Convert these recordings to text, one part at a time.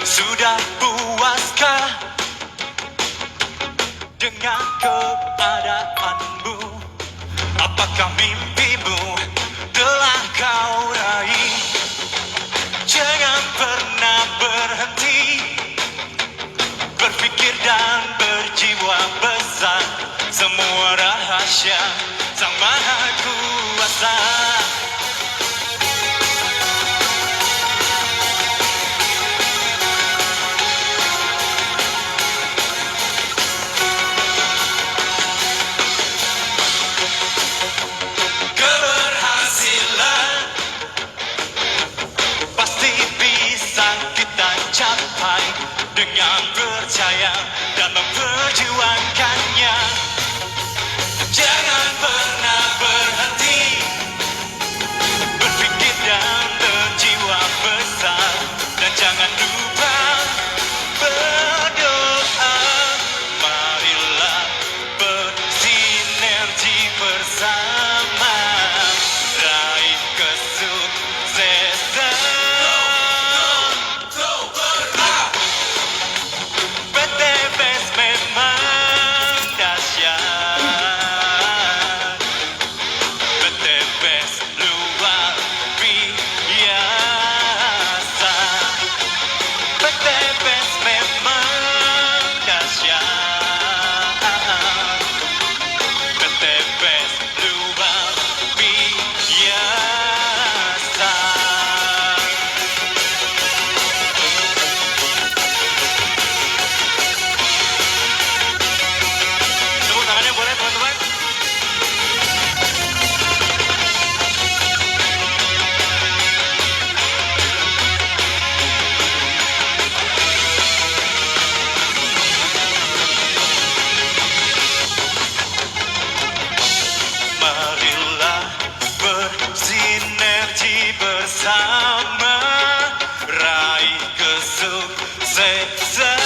Sudah puaskah dengan keadaanmu? Apakah mimpimu telah kau raih? Jangan pernah berhenti berpikir dan berjiwa besar. Semua rahasia Sang Maha Kuasa. Keberhasilan pasti bisa kita capai dengan percaya dan memperjuangkannya. Jangan pernah berhenti berpikir dan berjiwa besar, dan jangan lupa berdoa. Marilah bersinergi bersama, raih kesuksesan. PT Best memang dahsyat. PT Best luar biasa. PT Best memang dahsyat. PT Best luar biasa. Tepuk tangannya boleh teman-teman? Marilah bersinergi bersama, raih kesuksesan.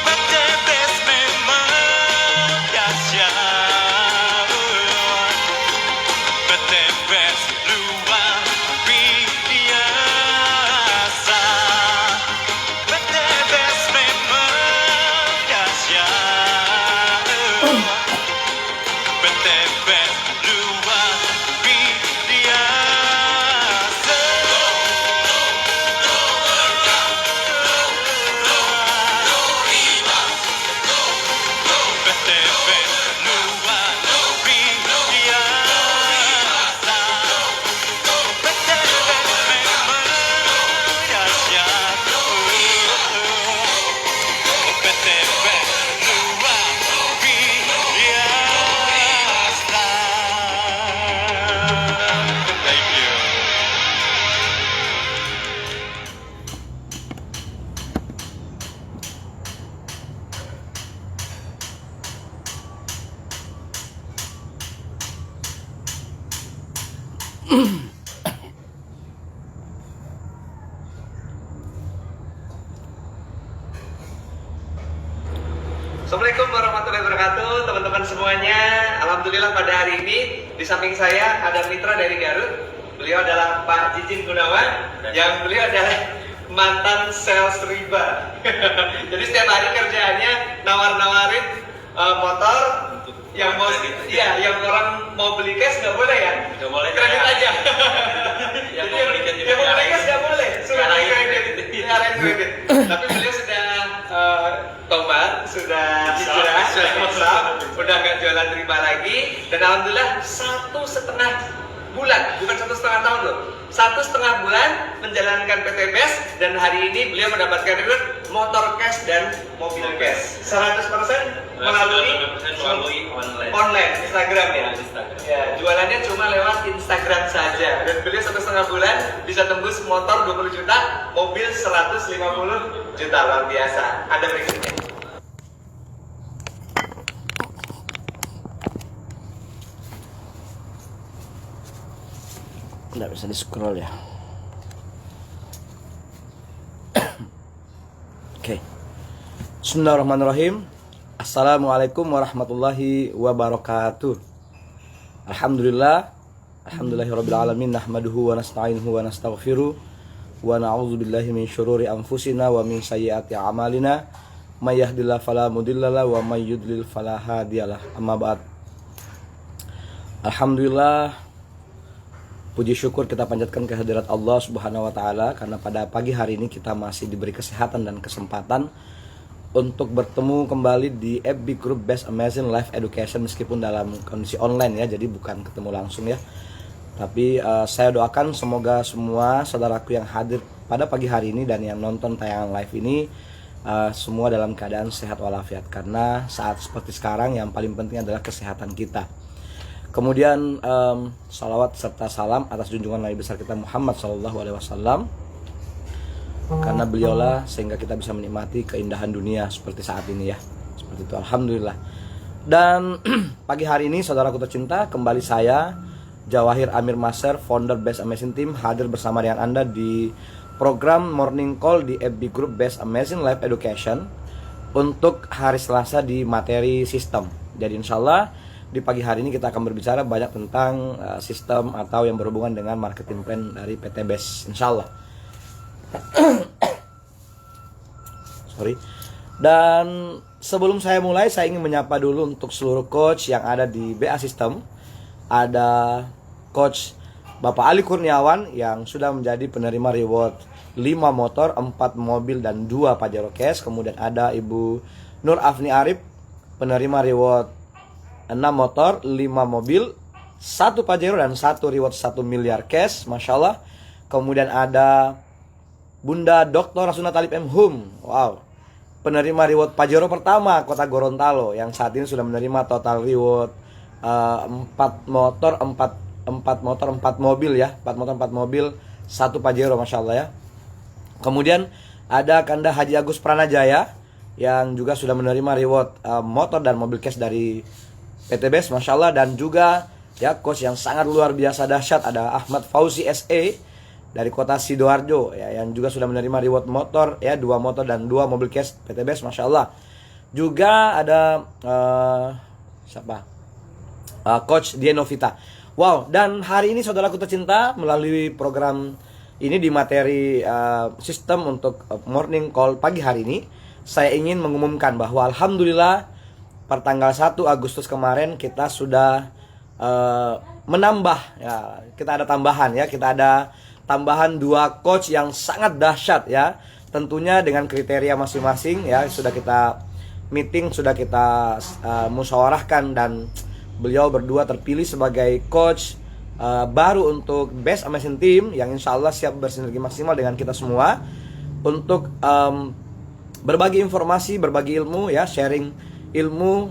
PT Best memang dahsyat. PT Best luar biasa. PT Best memang dahsyat. PT Best luar biasa. PT Best luar biasa. PT Best memang dahsyat. PT Best luar biasa. Thank you. Assalamualaikum warahmatullahi wabarakatuh, teman-teman semuanya. Alhamdulillah pada hari ini di samping saya ada mitra dari Garut. Beliau adalah Pak Jijin Gunawan, yang beliau adalah mantan sales riba. Jadi setiap hari kerjaannya nawar-nawarin motor yang mau, iya, yang orang mau beli cash nggak boleh ya? Nggak boleh, kredit ya. aja. Yang Jadi mau beli cash juga yang mau beli diarahin. cash nggak boleh, suruh beli Diarahin kredit, kredit. diarahin kredit. Tapi beliau sudah tobat, sudah hijrah, udah nggak jualan riba lagi, dan alhamdulillah 1,5 bulan, bukan 1,5 tahun loh, 1,5 bulan menjalankan PT Best, dan hari ini beliau mendapatkan reward motor cash dan mobil cash 100% melalui online Instagram ya. Ya, jualannya cuma lewat Instagram saja, dan beliau 1,5 bulan bisa tembus motor 20 juta, mobil 150 juta, luar biasa. Ada berikutnya. Nggak bisa di scroll ya. Oke. Bismillahirrahmanirrahim. Assalamualaikum warahmatullahi wabarakatuh. Alhamdulillah, Alhamdulillahirabbil alamin nahmaduhu wa nasta'inuhu wa nastaghfiruh wa na'udzu billahi min syururi anfusina wa min sayyiati a'malina may yahdihillahu fala mudhillalah wa may yudlil fala hadiyalah. Amma ba'd. Alhamdulillah, puji syukur kita panjatkan kehadirat Allah Subhanahu wa taala karena pada pagi hari ini kita masih diberi kesehatan dan kesempatan untuk bertemu kembali di FB Group Best Amazing Life Education, meskipun dalam kondisi online ya, jadi bukan ketemu langsung ya. Tapi saya doakan semoga semua saudaraku yang hadir pada pagi hari ini dan yang nonton tayangan live ini semua dalam keadaan sehat walafiat, karena saat seperti sekarang yang paling penting adalah kesehatan kita. Kemudian salawat serta salam atas junjungan Nabi besar kita Muhammad SAW, karena beliaulah sehingga kita bisa menikmati keindahan dunia seperti saat ini ya. Seperti itu, alhamdulillah. Dan pagi hari ini saudaraku tercinta, kembali saya Jawahir Amir Maser, founder Best Amazing Team, hadir bersama dengan Anda di program Morning Call di FB Group Best Amazing Life Education untuk hari Selasa di materi sistem. Jadi insya Allah di pagi hari ini kita akan berbicara banyak tentang sistem atau yang berhubungan dengan marketing plan dari PT Best, insya Allah. Sorry. Dan sebelum saya mulai, saya ingin menyapa dulu untuk seluruh coach yang ada di BA System. Ada coach Bapak Ali Kurniawan yang sudah menjadi penerima reward 5 motor, 4 mobil dan 2 Pajero cash. Kemudian ada Ibu Nur Afni Arif, penerima reward 6 motor, 5 mobil, 1 Pajero dan 1 reward 1 miliar cash, Masya Allah. Kemudian ada Bunda Dr. Rasuna Talib M. Hum, wow, penerima reward Pajero pertama Kota Gorontalo, yang saat ini sudah menerima total reward 4 motor, 4 mobil ya, 4 motor, 4 mobil, 1 Pajero, Masya Allah ya. Kemudian ada Kanda Haji Agus Pranajaya yang juga sudah menerima reward motor dan mobil cash dari PT Best, Masya Allah. Dan juga ya coach yang sangat luar biasa dahsyat, ada Ahmad Fauzi SE dari kota Sidoarjo ya, yang juga sudah menerima reward motor ya, 2 motor dan 2 mobil cash PT Best, Masya Allah. Juga ada siapa? Coach Dienovita. Wow, dan hari ini saudaraku tercinta, melalui program ini di materi sistem untuk morning call pagi hari ini, saya ingin mengumumkan bahwa alhamdulillah pertanggal 1 Agustus kemarin kita sudah menambah ya, kita ada tambahan ya, kita ada tambahan 2 coach yang sangat dahsyat ya, tentunya dengan kriteria masing-masing ya, sudah kita meeting, sudah kita musyawarahkan, dan beliau berdua terpilih sebagai coach baru untuk Best Amazing Team yang insya Allah siap bersinergi maksimal dengan kita semua untuk berbagi informasi, berbagi ilmu ya, sharing ilmu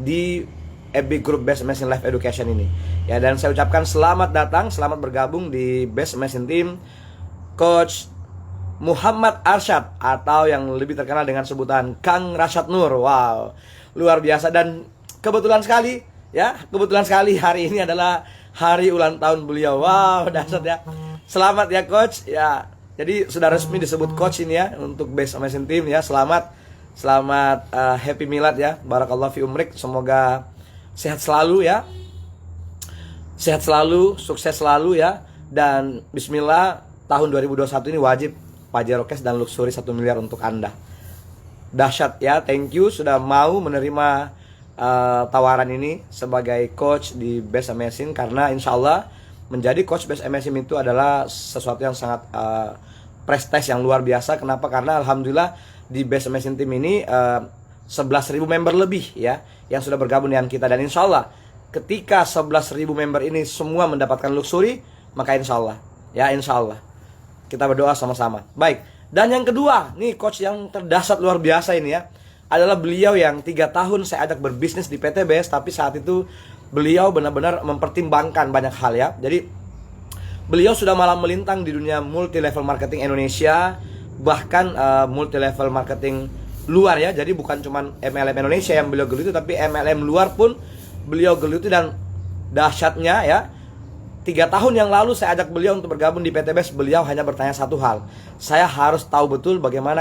di FB Group Best Amazing Life Education ini ya. Dan saya ucapkan selamat datang, selamat bergabung di Best Amazing Team Coach Muhammad Arsyad, atau yang lebih terkenal dengan sebutan Kang Rashad Nur. Wow, luar biasa. Dan kebetulan sekali ya, kebetulan sekali hari ini adalah hari ulang tahun beliau. Wow, dahsyat ya. Selamat ya coach ya. Jadi sudah resmi disebut coach ini ya untuk Best Amazing Team ya. Selamat happy milad ya. Barakallahu fi umrik. Semoga sehat selalu ya. Sehat selalu, sukses selalu ya. Dan bismillah, tahun 2021 ini wajib Pajero cash dan luxury 1 miliar untuk Anda. Dahsyat ya. Thank you sudah mau menerima tawaran ini sebagai coach di Best Amazing, karena insya Allah menjadi coach Best Amazing itu adalah sesuatu yang sangat prestis yang luar biasa. Kenapa? Karena alhamdulillah di Best Amazing Team ini 11.000 member lebih ya yang sudah bergabung dengan kita, dan insya Allah ketika 11.000 member ini semua mendapatkan luxury, maka insya Allah ya, insya Allah kita berdoa sama-sama. Baik, dan yang kedua nih coach yang terdahsyat luar biasa ini ya, adalah beliau yang 3 tahun saya ajak berbisnis di PT Best, tapi saat itu beliau benar-benar mempertimbangkan banyak hal ya. Jadi beliau sudah malam melintang di dunia multi level marketing Indonesia, bahkan multi level marketing luar ya. Jadi bukan cuma MLM Indonesia yang beliau geluti, tapi MLM luar pun beliau geluti. Dan dahsyatnya ya, 3 tahun yang lalu saya ajak beliau untuk bergabung di PT Best. Beliau hanya bertanya satu hal, saya harus tahu betul bagaimana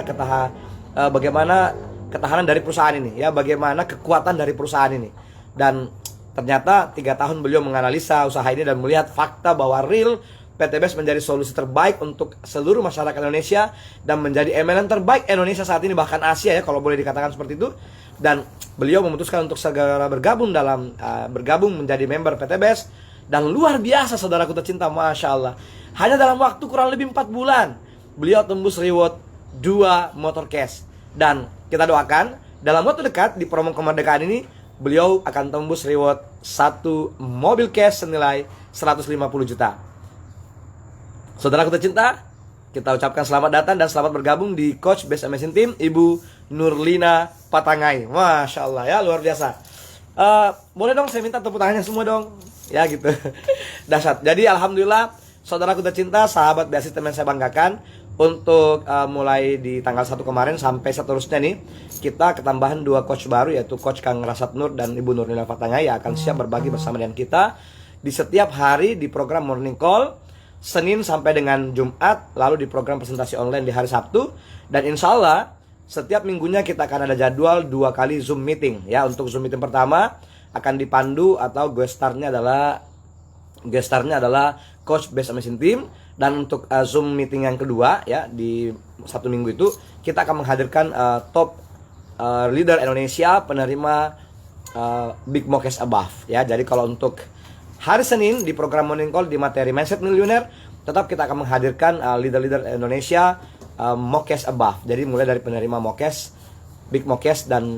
ketahanan dari perusahaan ini ya, bagaimana kekuatan dari perusahaan ini. Dan Ternyata 3 tahun beliau menganalisa usaha ini dan melihat fakta bahwa real PTBS menjadi solusi terbaik untuk seluruh masyarakat Indonesia dan menjadi MLM terbaik Indonesia saat ini, bahkan Asia ya kalau boleh dikatakan seperti itu. Dan beliau memutuskan untuk segera bergabung menjadi member PTBS, dan luar biasa saudaraku tercinta, Masya Allah, hanya dalam waktu kurang lebih 4 bulan beliau tembus reward 2 motor cash. Dan kita doakan dalam waktu dekat di promo kemerdekaan ini beliau akan tembus reward 1 mobil cash senilai 150 juta. Saudaraku tercinta, kita ucapkan selamat datang dan selamat bergabung di Coach Best Amazing Team Ibu Nurlina Patangai. Masya Allah ya, luar biasa. Boleh dong saya minta tepuk tangannya semua dong. Ya gitu. Dahsyat. Jadi alhamdulillah saudaraku tercinta, sahabat BA System yang saya banggakan, untuk mulai di tanggal 1 kemarin sampai seterusnya nih, kita ketambahan 2 coach baru, yaitu Coach Kang Rasat Nur dan Ibu Nurlina Patangai, yang akan siap berbagi bersama dengan kita di setiap hari di program Morning Call Senin sampai dengan Jumat, lalu di program presentasi online di hari Sabtu. Dan insya Allah setiap minggunya kita akan ada jadwal 2 kali Zoom meeting ya. Untuk Zoom meeting pertama akan dipandu atau gestarnya adalah Coach Best Amazing Team. Dan untuk Zoom meeting yang kedua ya, di 1 minggu itu kita akan menghadirkan top leader Indonesia penerima Big Mo Cash Above ya. Jadi kalau untuk hari Senin di program Morning Call di materi Mindset Millionaire, tetap kita akan menghadirkan leader-leader Indonesia Mo Cash Above. Jadi mulai dari penerima Mo Cash, Big Mo Cash dan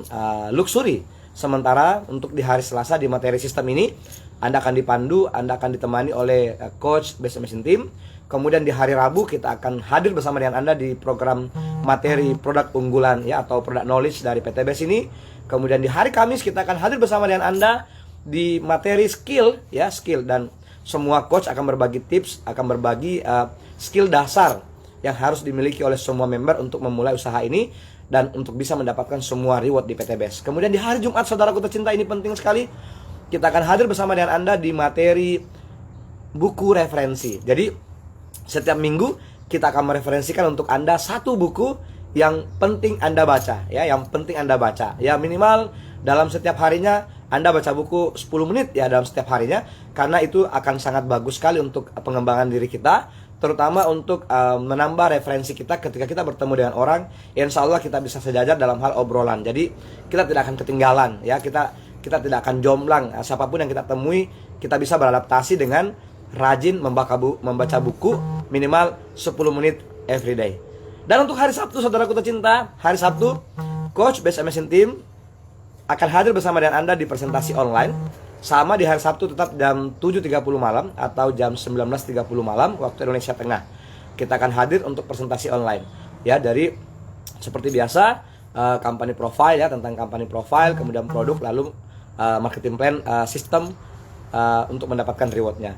Luxury. Sementara untuk di hari Selasa di materi sistem ini, Anda akan dipandu, Anda akan ditemani oleh Coach Best Amazing Team. Kemudian di hari Rabu kita akan hadir bersama dengan Anda di program materi produk unggulan ya, atau produk knowledge dari PTBS ini. Kemudian di hari Kamis kita akan hadir bersama dengan Anda di materi skill ya, skill, dan semua coach akan berbagi tips, akan berbagi skill dasar yang harus dimiliki oleh semua member untuk memulai usaha ini dan untuk bisa mendapatkan semua reward di PTBS. Kemudian di hari Jumat, saudaraku tercinta, ini penting sekali, kita akan hadir bersama dengan Anda di materi buku referensi. Jadi setiap minggu kita akan mereferensikan untuk Anda 1 buku yang penting Anda baca ya, yang penting Anda baca ya, minimal dalam setiap harinya Anda baca buku 10 menit ya dalam setiap harinya, karena itu akan sangat bagus sekali untuk pengembangan diri kita, terutama untuk menambah referensi kita ketika kita bertemu dengan orang. Insya Allah kita bisa sejajar dalam hal obrolan. Jadi kita tidak akan ketinggalan ya, kita tidak akan jomplang. Siapapun yang kita temui, kita bisa beradaptasi dengan rajin membaca buku minimal 10 menit every day. Dan untuk hari Sabtu, saudaraku tercinta, hari Sabtu Coach Best Amazing Team akan hadir bersama dengan Anda di presentasi online. Sama di hari Sabtu tetap jam 7.30 malam atau jam 19.30 malam waktu Indonesia Tengah. Kita akan hadir untuk presentasi online ya, dari seperti biasa company profile ya, tentang company profile, kemudian produk, lalu marketing plan, sistem untuk mendapatkan rewardnya.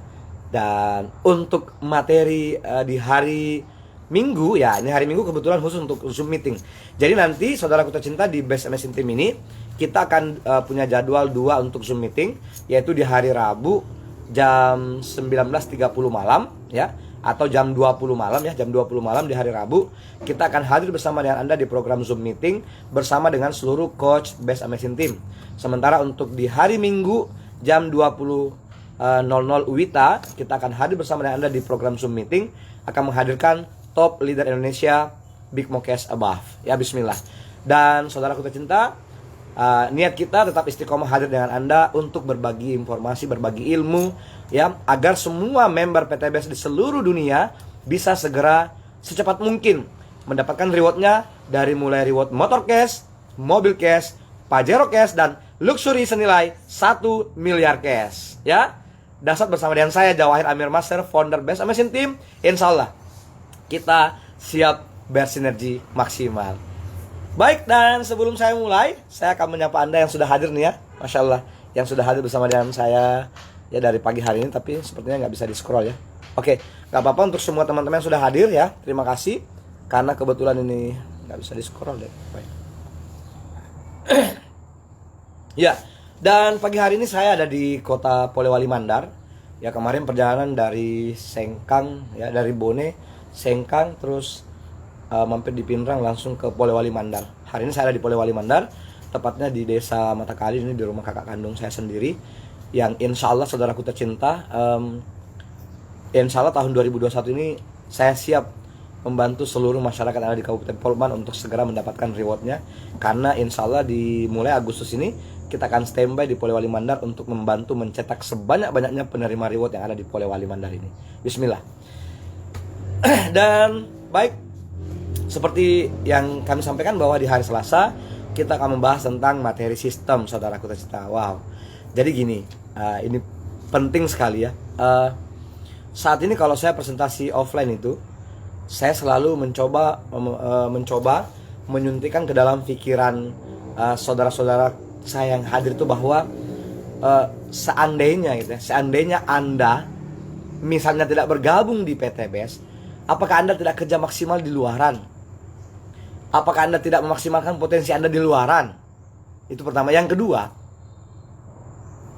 Dan untuk materi di hari Minggu ya, ini hari Minggu kebetulan khusus untuk Zoom meeting. Jadi nanti saudaraku tercinta, di Best Amazing Team ini kita akan punya jadwal 2 untuk Zoom meeting, yaitu di hari Rabu jam 19.30 malam ya, atau jam 20 malam ya, jam 20 malam di hari Rabu kita akan hadir bersama dengan Anda di program Zoom meeting bersama dengan seluruh Coach Best Amazing Team. Sementara untuk di hari Minggu jam 20.00 WITA kita akan hadir bersama dengan Anda di program Zoom meeting, akan menghadirkan top leader Indonesia Big Mo Cash Above ya, bismillah. Dan saudaraku tercinta, niat kita tetap istiqomah hadir dengan Anda untuk berbagi informasi, berbagi ilmu ya, agar semua member PTBS di seluruh dunia bisa segera secepat mungkin mendapatkan rewardnya, dari mulai reward motor cash, mobil cash, Pajero cash, dan luxury senilai 1 miliar cash ya. Dasar bersama dengan saya Jawahir Amir Master, founder Best Amazing Team. Insya Allah kita siap bersinergi maksimal. Baik, dan sebelum saya mulai, saya akan menyapa Anda yang sudah hadir nih ya, Masya Allah, yang sudah hadir bersama dengan saya ya dari pagi hari ini, tapi sepertinya nggak bisa di scroll ya. Oke, nggak apa-apa untuk semua teman-teman yang sudah hadir ya, terima kasih, karena kebetulan ini nggak bisa di scroll deh. Baik. Ya, dan pagi hari ini saya ada di kota Polewali Mandar ya. Kemarin perjalanan dari Sengkang ya, dari Bone, Sengkang, terus mampir di Pinrang langsung ke Polewali Mandar. Hari ini saya ada di Polewali Mandar, tepatnya di Desa Matakali, ini di rumah kakak kandung saya sendiri. yang insya Allah saudaraku tercinta, insya Allah tahun 2021 ini saya siap membantu seluruh masyarakat yang ada di Kabupaten Polman untuk segera mendapatkan rewardnya. Karena insya Allah dimulai Agustus ini kita akan standby di Polewali Mandar untuk membantu mencetak sebanyak-banyaknya penerima reward yang ada di Polewali Mandar ini. Bismillah. Dan baik, seperti yang kami sampaikan bahwa di hari Selasa kita akan membahas tentang materi sistem, saudaraku tercinta. Wow. Jadi gini, ini penting sekali ya. Saat ini kalau saya presentasi offline itu, saya selalu mencoba menyuntikkan ke dalam pikiran saudara-saudara saya yang hadir itu bahwa seandainya gitu ya, seandainya Anda misalnya tidak bergabung di PTBS, apakah Anda tidak kerja maksimal di luaran? Apakah Anda tidak memaksimalkan potensi Anda di luaran? Itu pertama. Yang kedua,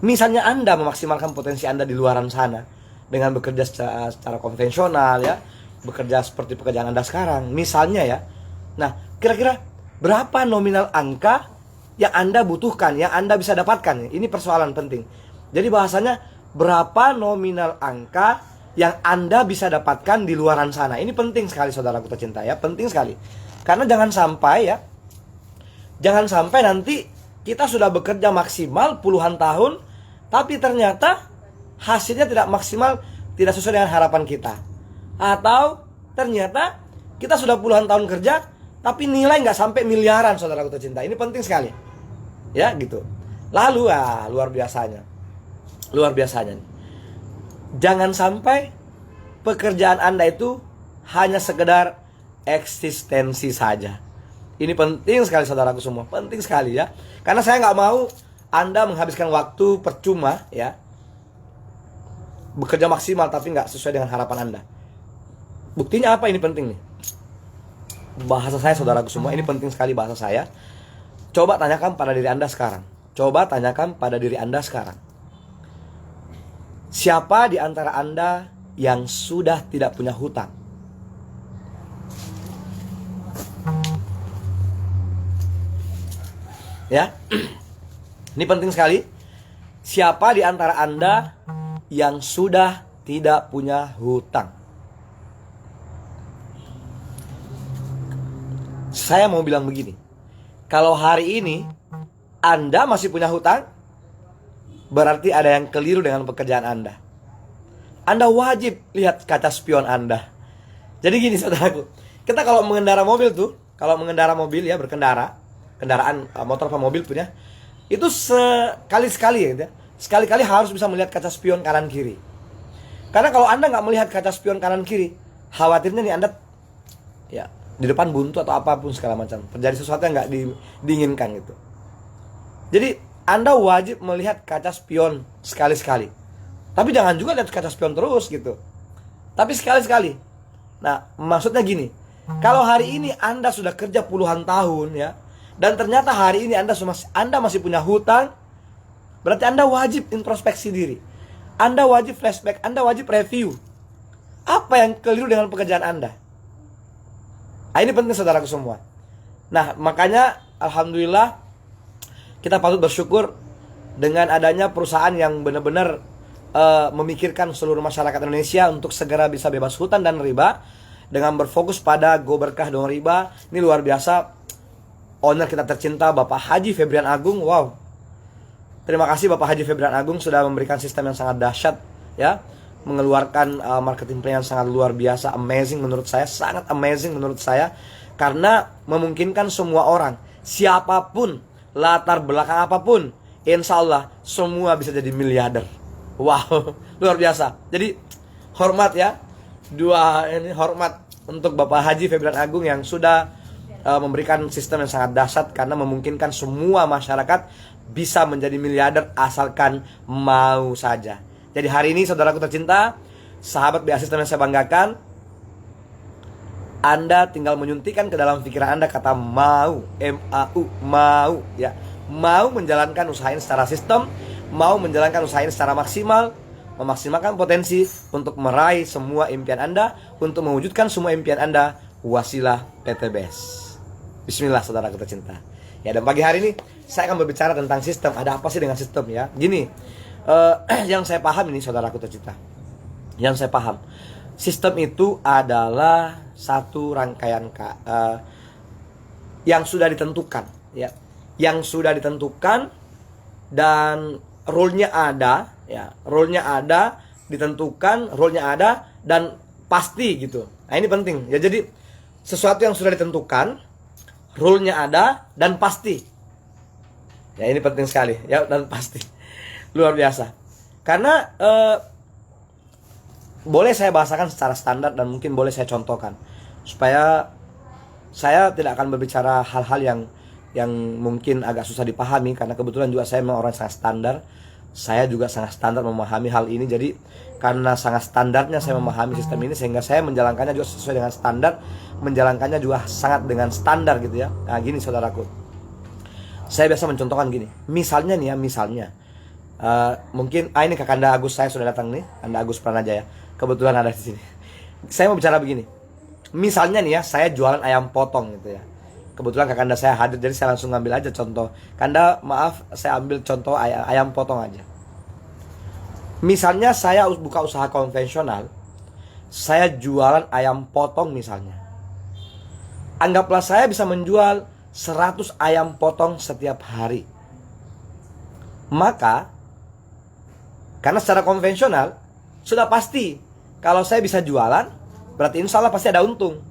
misalnya Anda memaksimalkan potensi Anda di luaran sana dengan bekerja secara konvensional ya, bekerja seperti pekerjaan Anda sekarang, misalnya ya. Nah, kira-kira berapa nominal angka yang Anda butuhkan, yang Anda bisa dapatkan? Ini persoalan penting. Jadi bahasanya, berapa nominal angka yang Anda bisa dapatkan di luaran sana? Ini penting sekali saudaraku tercinta ya, penting sekali. Karena jangan sampai nanti kita sudah bekerja maksimal puluhan tahun, tapi ternyata hasilnya tidak maksimal, tidak sesuai dengan harapan kita. Atau ternyata kita sudah puluhan tahun kerja, tapi nilai nggak sampai miliaran, saudaraku tercinta. Ini penting sekali, ya gitu. Lalu luar biasanya, jangan sampai pekerjaan Anda itu hanya sekedar eksistensi saja. Ini penting sekali saudaraku semua, penting sekali ya. Karena saya nggak mau Anda menghabiskan waktu percuma ya, bekerja maksimal tapi nggak sesuai dengan harapan Anda. Buktinya apa? Ini penting nih. Bahasa saya saudaraku semua, ini penting sekali bahasa saya. Coba tanyakan pada diri Anda sekarang. Siapa di antara Anda yang sudah tidak punya hutang? Ya, ini penting sekali. Siapa di antara Anda yang sudah tidak punya hutang? Saya mau bilang begini, kalau hari ini Anda masih punya hutang, berarti ada yang keliru dengan pekerjaan Anda. Anda wajib lihat kaca spion Anda. Jadi gini saudaraku, kita kalau mengendara mobil ya, kendaraan motor atau mobil punya, itu sekali-sekali ya, sekali-kali harus bisa melihat kaca spion kanan kiri. Karena kalau Anda nggak melihat kaca spion kanan kiri, khawatirnya nih Anda ya di depan buntu atau apapun segala macam, terjadi sesuatu yang nggak diinginkan gitu. Jadi Anda wajib melihat kaca spion sekali-sekali. Tapi jangan juga lihat kaca spion terus gitu. Tapi sekali-sekali. Nah, maksudnya gini, kalau hari ini Anda sudah kerja puluhan tahun ya, dan ternyata hari ini Anda masih punya hutang, berarti Anda wajib introspeksi diri. Anda wajib flashback, Anda wajib review. Apa yang keliru dengan pekerjaan Anda? Nah, ini penting saudaraku semua. Nah, makanya alhamdulillah kita patut bersyukur dengan adanya perusahaan yang benar-benar memikirkan seluruh masyarakat Indonesia untuk segera bisa bebas hutang dan riba dengan berfokus pada Go Berkah Dong Riba. Ini luar biasa. Owner kita tercinta Bapak Haji Febrian Agung. Wow. Terima kasih Bapak Haji Febrian Agung sudah memberikan sistem yang sangat dahsyat ya, mengeluarkan marketing plan yang sangat luar biasa, amazing menurut saya, sangat amazing menurut saya, karena memungkinkan semua orang, siapapun, latar belakang apapun, insya Allah semua bisa jadi miliarder. Wow, luar biasa. Jadi hormat ya, hormat untuk Bapak Haji Febrian Agung yang sudah memberikan sistem yang sangat dahsyat, karena memungkinkan semua masyarakat bisa menjadi miliarder asalkan mau saja. Jadi hari ini saudaraku tercinta, sahabat BA System yang saya banggakan, Anda tinggal menyuntikkan ke dalam pikiran Anda kata mau, M-A-U, mau ya. Mau menjalankan usaha ini secara sistem, mau menjalankan usaha ini secara maksimal, memaksimalkan potensi untuk meraih semua impian Anda, untuk mewujudkan semua impian Anda, wasilah PTBS. Bismillah saudaraku tercinta. Ya, dan pagi hari ini saya akan berbicara tentang sistem. Ada apa sih dengan sistem ya? Gini, Yang saya paham ini saudaraku tercinta, yang saya paham, sistem itu adalah satu rangkaian yang sudah ditentukan, ya, yang sudah ditentukan dan rule-nya ada, ya, rule-nya ada, ditentukan, rule-nya ada dan pasti gitu. Nah ini penting ya, jadi sesuatu yang sudah ditentukan, rule-nya ada dan pasti. Ya ini penting sekali ya, dan pasti. Luar biasa. Karena boleh saya bahasakan secara standar dan mungkin boleh saya contohkan supaya saya tidak akan berbicara hal-hal yang mungkin agak susah dipahami, karena kebetulan juga saya memang orang sangat standar. Saya juga sangat standar memahami hal ini. Jadi karena sangat standarnya saya memahami sistem ini, sehingga saya menjalankannya juga sesuai dengan standar, menjalankannya juga sangat dengan standar gitu ya. Nah gini saudaraku, saya biasa mencontohkan gini. Misalnya nih ya, misalnya mungkin ini Kakanda Agus saya sudah datang nih, Anda Agus Pranajaya. Kebetulan ada di sini. Saya mau bicara begini. Misalnya nih ya, saya jualan ayam potong gitu ya. Kebetulan Kakanda saya hadir, jadi saya langsung ngambil aja contoh. Kanda maaf, saya ambil contoh ayam potong aja. Misalnya saya buka usaha konvensional, saya jualan ayam potong misalnya. Anggaplah saya bisa menjual 100 ayam potong setiap hari. Maka karena secara konvensional sudah pasti kalau saya bisa jualan, berarti insya Allah pasti ada untung.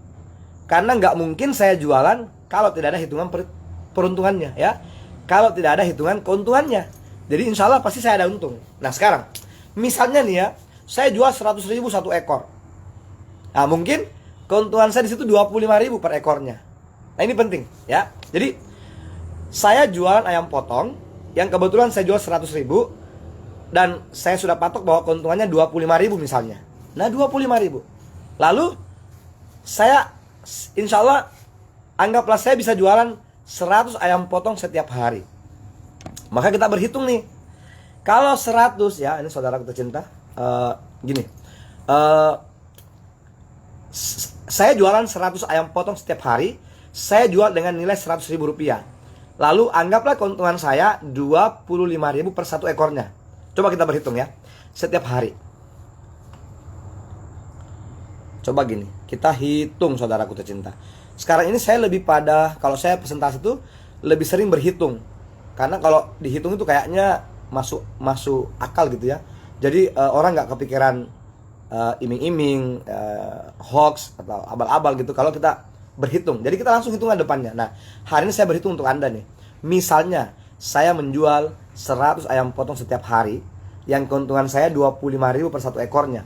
Karena nggak mungkin saya jualan kalau tidak ada hitungan peruntungannya ya. Kalau tidak ada hitungan keuntungannya. Jadi insya Allah pasti saya ada untung. Nah sekarang misalnya nih ya, saya jual 100.000 satu ekor. Nah mungkin keuntungan saya di situ 25.000 per ekornya. Nah ini penting ya. Jadi saya jualan ayam potong yang kebetulan saya jual 100.000 dan saya sudah patok bahwa keuntungannya 25.000 misalnya. Nah 25.000. Lalu saya insya Allah anggaplah saya bisa jualan 100 ayam potong setiap hari. Maka kita berhitung nih. Kalau 100 ya, ini saudara tercinta, gini. Saya jualan 100 ayam potong setiap hari. Saya jual dengan nilai 100.000 rupiah. Lalu anggaplah keuntungan saya 25.000 per satu ekornya. Coba kita berhitung ya, setiap hari. Coba gini, kita hitung saudaraku tercinta. Sekarang ini saya lebih pada, kalau saya presentasi itu lebih sering berhitung. Karena kalau dihitung itu kayaknya masuk akal gitu ya. Jadi orang nggak kepikiran iming-iming, hoax atau abal-abal gitu kalau kita berhitung. Jadi kita langsung hitungan depannya. Nah, hari ini saya berhitung untuk Anda nih. Misalnya saya menjual 100 ayam potong setiap hari, yang keuntungan saya 25.000 per satu ekornya.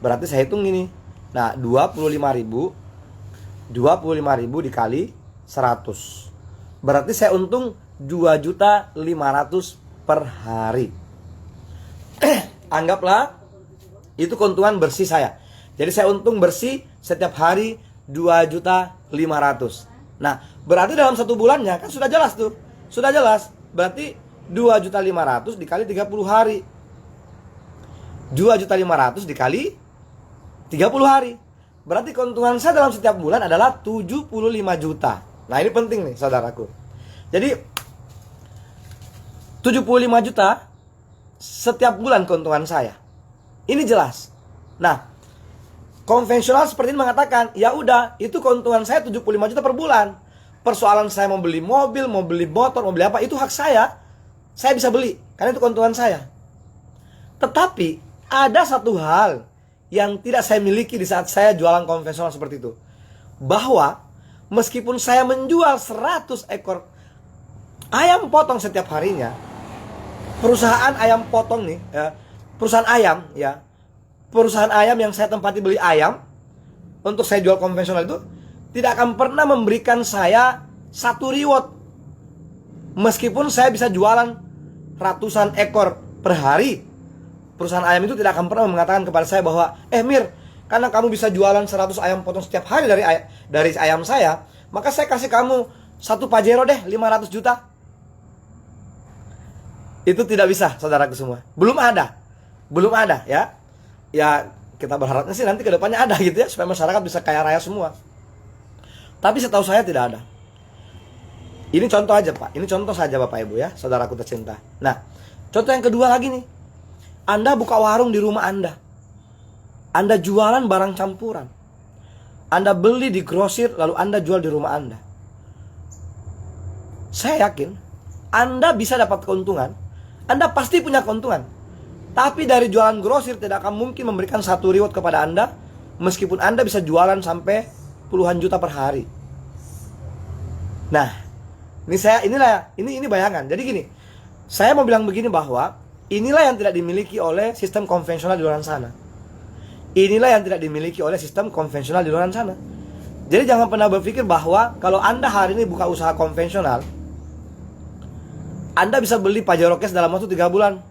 Berarti saya hitung gini. Nah, 25.000 dikali 100. Berarti saya untung 2.500.000 per hari. Anggaplah itu keuntungan bersih saya. Jadi saya untung bersih setiap hari 2.500.000. Nah, berarti dalam satu bulannya kan sudah jelas tuh. Sudah jelas. Berarti 2.500.000 dikali 30 hari. 2.500.000 dikali 30 hari. Berarti keuntungan saya dalam setiap bulan adalah 75 juta. Nah, ini penting nih, saudaraku. Jadi 75 juta setiap bulan keuntungan saya. Ini jelas. Nah, konvensional seperti ini mengatakan, ya udah, itu keuntungan saya 75 juta per bulan. Persoalan saya mau beli mobil, mau beli motor, mau beli apa, itu hak saya. Saya bisa beli, karena itu keuntungan saya. Tetapi ada satu hal yang tidak saya miliki di saat saya jualan konvensional seperti itu. Bahwa meskipun saya menjual 100 ekor ayam potong setiap harinya, perusahaan ayam potong nih, ya, perusahaan ayam yang saya tempati beli ayam untuk saya jual konvensional itu tidak akan pernah memberikan saya satu reward. Meskipun saya bisa jualan ratusan ekor per hari, perusahaan ayam itu tidak akan pernah mengatakan kepada saya bahwa Mir, karena kamu bisa jualan 100 ayam potong setiap hari dari ayam saya, maka saya kasih kamu satu Pajero deh 500 juta. Itu tidak bisa, saudaraku semua. Belum ada ya. Ya kita berharapnya sih nanti kedepannya ada gitu ya, supaya masyarakat bisa kaya raya semua. Tapi setahu saya tidak ada. Ini contoh aja Pak, ini contoh saja Bapak Ibu ya, saudaraku tercinta. Nah, contoh yang kedua lagi nih. Anda buka warung di rumah Anda. Anda jualan barang campuran. Anda beli di grosir lalu Anda jual di rumah Anda. Saya yakin Anda bisa dapat keuntungan. Anda pasti punya keuntungan. Tapi dari jualan grosir tidak akan mungkin memberikan satu reward kepada Anda, meskipun Anda bisa jualan sampai puluhan juta per hari. Nah, ini bayangan. Jadi gini, saya mau bilang begini bahwa inilah yang tidak dimiliki oleh sistem konvensional di luar sana. Inilah yang tidak dimiliki oleh sistem konvensional di luar sana. Jadi jangan pernah berpikir bahwa kalau Anda hari ini buka usaha konvensional, Anda bisa beli Pajero Cash dalam waktu 3 bulan.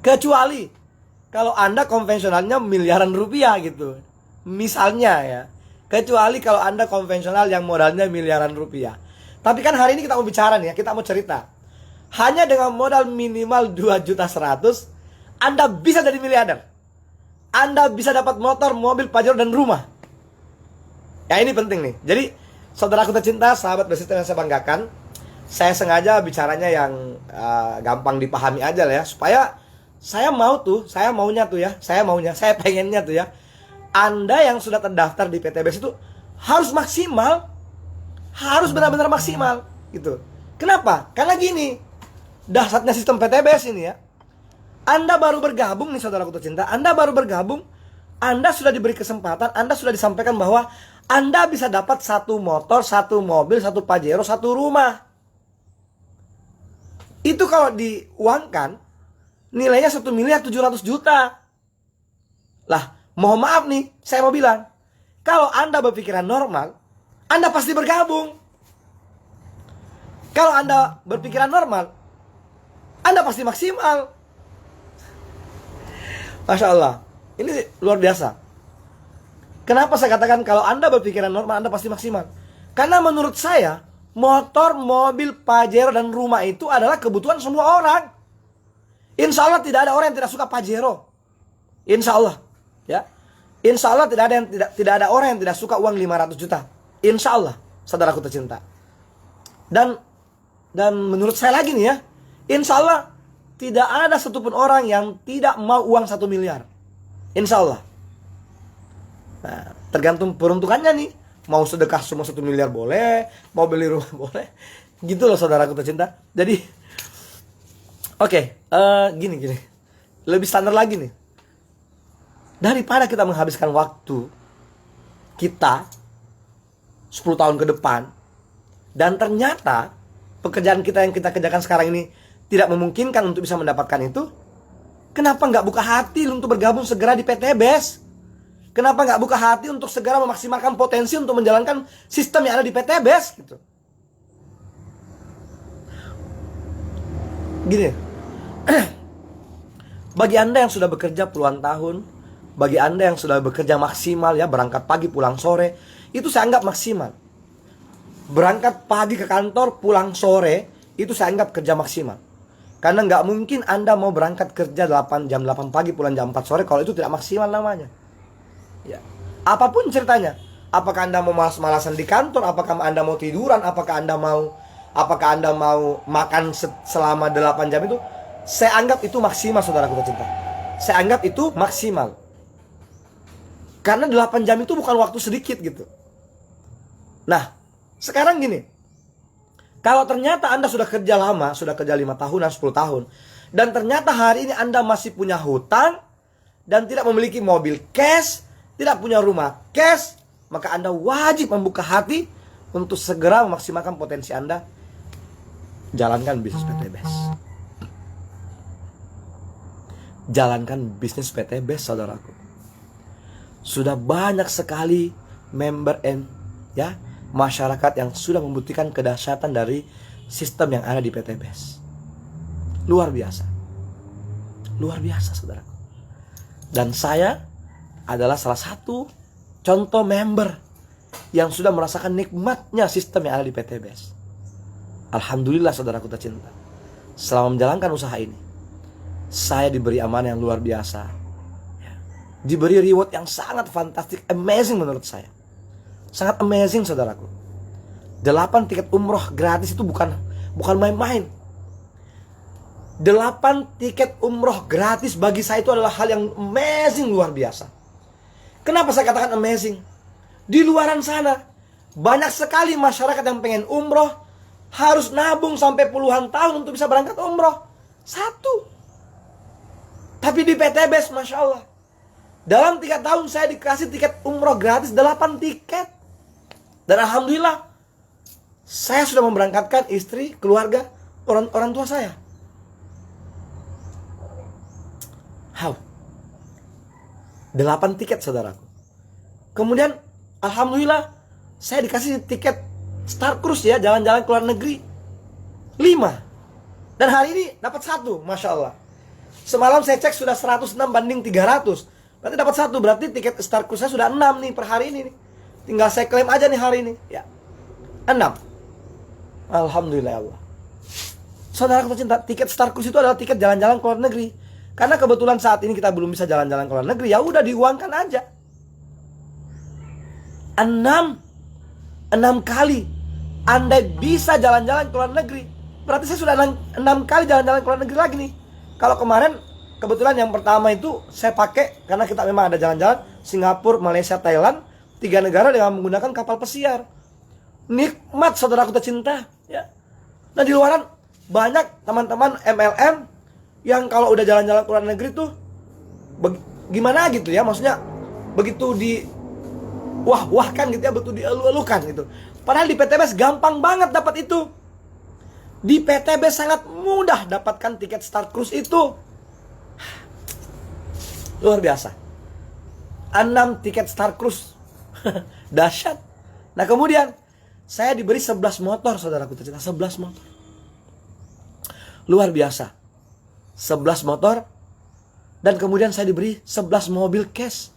Kecuali kalau Anda konvensionalnya miliaran rupiah gitu. Misalnya ya. Kecuali kalau Anda konvensional yang modalnya miliaran rupiah. Tapi kan hari ini kita mau bicara nih ya, kita mau cerita. Hanya dengan modal minimal 2.100.000 Anda bisa jadi miliarder. Anda bisa dapat motor, mobil, Pajero dan rumah. Ya ini penting nih. Jadi saudaraku tercinta, sahabat bersistem yang saya banggakan, saya sengaja bicaranya yang gampang dipahami aja lah ya, supaya saya pengennya tuh ya, Anda yang sudah terdaftar di PTBS itu harus maksimal, harus benar-benar maksimal gitu. Kenapa? Karena gini, dahsyatnya sistem PTBS ini ya, Anda baru bergabung nih saudaraku tercinta, Anda baru bergabung, Anda sudah diberi kesempatan, Anda sudah disampaikan bahwa Anda bisa dapat 1 motor, 1 mobil, 1 Pajero, 1 rumah. Itu kalau diuangkan nilainya 1.700.000.000. Lah, mohon maaf nih, saya mau bilang, kalau Anda berpikiran normal, Anda pasti bergabung. Kalau Anda berpikiran normal, Anda pasti maksimal. Masya Allah, ini luar biasa. Kenapa saya katakan kalau Anda berpikiran normal, Anda pasti maksimal? Karena menurut saya, motor, mobil, Pajero, dan rumah itu adalah kebutuhan semua orang. Insya Allah tidak ada orang yang tidak suka Pajero. Insya Allah, ya. Insya Allah tidak ada orang yang tidak suka uang 500 juta. Insya Allah, saudaraku tercinta. Dan menurut saya lagi nih ya, insya Allah tidak ada satupun orang yang tidak mau uang 1 miliar. Insya Allah. Nah, tergantung peruntukannya nih. Mau sedekah semua 1 miliar boleh, mau beli rumah boleh. Gitu loh saudaraku tercinta. Jadi gini. Lebih standar lagi nih. Daripada kita menghabiskan waktu kita 10 tahun ke depan, dan ternyata pekerjaan kita yang kita kerjakan sekarang ini tidak memungkinkan untuk bisa mendapatkan itu, kenapa nggak buka hati untuk bergabung segera di PTBS? Kenapa nggak buka hati untuk segera memaksimalkan potensi untuk menjalankan sistem yang ada di PTBS gitu? Gini, bagi Anda yang sudah bekerja puluhan tahun, bagi Anda yang sudah bekerja maksimal ya, berangkat pagi pulang sore, itu saya anggap maksimal. Berangkat pagi ke kantor, pulang sore, itu saya anggap kerja maksimal. Karena nggak mungkin Anda mau berangkat kerja jam 8 pagi, pulang jam 4 sore, kalau itu tidak maksimal namanya. Ya. Apapun ceritanya, apakah Anda mau malas-malasan di kantor, apakah Anda mau tiduran, apakah Anda mau makan selama 8 jam itu, saya anggap itu maksimal saudaraku tercinta. Saya anggap itu maksimal. Karena 8 jam itu bukan waktu sedikit gitu. Nah, sekarang gini. Kalau ternyata Anda sudah kerja lama, sudah kerja 5 tahunan, 10 tahun, dan ternyata hari ini Anda masih punya hutang dan tidak memiliki mobil cash, tidak punya rumah cash, maka Anda wajib membuka hati untuk segera memaksimalkan potensi Anda. Jalankan bisnis PTBS. Jalankan bisnis PTBS, saudaraku. Sudah banyak sekali member ya, masyarakat yang sudah membuktikan kedahsyatan dari sistem yang ada di PTBS. Luar biasa. Luar biasa, saudaraku. Dan saya adalah salah satu contoh member yang sudah merasakan nikmatnya sistem yang ada di PTBS. Alhamdulillah saudaraku tercinta. Selama menjalankan usaha ini, saya diberi amanah yang luar biasa. Diberi reward yang sangat fantastik, amazing menurut saya. Sangat amazing saudaraku. 8 tiket umroh gratis itu bukan main-main. 8 tiket umroh gratis bagi saya itu adalah hal yang amazing, luar biasa. Kenapa saya katakan amazing? Di luaran sana banyak sekali masyarakat yang pengen umroh, harus nabung sampai puluhan tahun untuk bisa berangkat umroh. Satu. Tapi di PTBes, Masya Allah, dalam 3 tahun saya dikasih tiket umroh gratis 8 tiket. Dan Alhamdulillah, saya sudah memberangkatkan istri, keluarga, orang tua saya. How? 8 tiket, saudaraku. Kemudian Alhamdulillah, saya dikasih tiket Star Cruise ya, jalan-jalan ke luar negeri 5. Dan hari ini dapat 1, Masya Allah. Semalam saya cek sudah 106 banding 300. Berarti dapat 1, berarti tiket Star Cruise saya sudah 6 nih per hari ini nih. Tinggal saya klaim aja nih hari ini ya, 6. Alhamdulillah ya Allah. Saudara tercinta, tiket Star Cruise itu adalah tiket jalan-jalan ke luar negeri. Karena kebetulan saat ini kita belum bisa jalan-jalan ke luar negeri, ya udah diuangkan aja. 6 kali Andai bisa jalan-jalan ke luar negeri, berarti saya sudah 6 kali jalan-jalan ke luar negeri lagi nih. Kalau kemarin kebetulan yang pertama itu saya pakai karena kita memang ada jalan-jalan Singapura, Malaysia, Thailand, 3 negara dengan menggunakan kapal pesiar. Nikmat, saudaraku tercinta ya. Nah di luaran banyak teman-teman MLM yang kalau udah jalan-jalan ke luar negeri tuh gimana gitu ya, maksudnya begitu di wah-wahkan gitu ya, betul dielu-elukan gitu. Padahal di PTBes gampang banget dapat itu. Di PTBes sangat mudah dapatkan tiket Star Cruise itu. Luar biasa. 6 tiket Star Cruise. Dahsyat. Nah kemudian saya diberi 11 motor, saudaraku tercinta, 11 motor. Luar biasa. 11 motor. Dan kemudian saya diberi 11 mobil cash.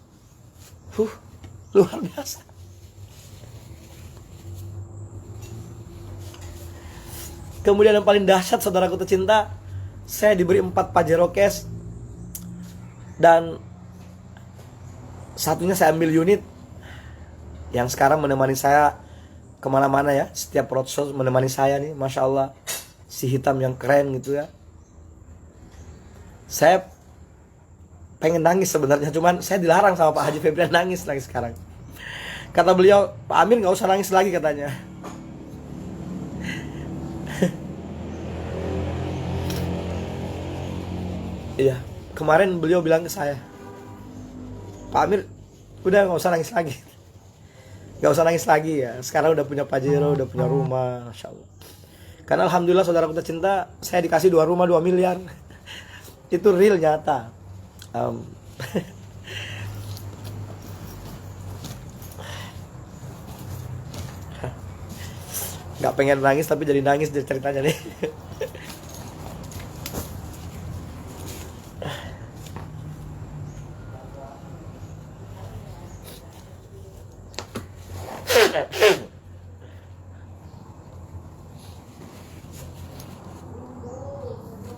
Luar biasa. Kemudian yang paling dahsyat, saudaraku tercinta, saya diberi 4 Pajero cash. Dan satunya saya ambil unit yang sekarang menemani saya kemana-mana ya. Setiap roadshow menemani saya nih, Masya Allah. Si hitam yang keren gitu ya. Saya pengen nangis sebenarnya, cuman saya dilarang sama Pak Haji Febrian nangis lagi sekarang. Kata beliau, Pak Amir gak usah nangis lagi katanya. Iya, kemarin beliau bilang ke saya, Pak Amir udah gak usah nangis lagi. Gak usah nangis lagi ya, sekarang udah punya Pajero, udah punya rumah, Masya Allah. Karena Alhamdulillah saudaraku tercinta, saya dikasih 2 rumah 2 miliar. Itu real nyata. Gak pengen nangis tapi jadi nangis dari ceritanya nih.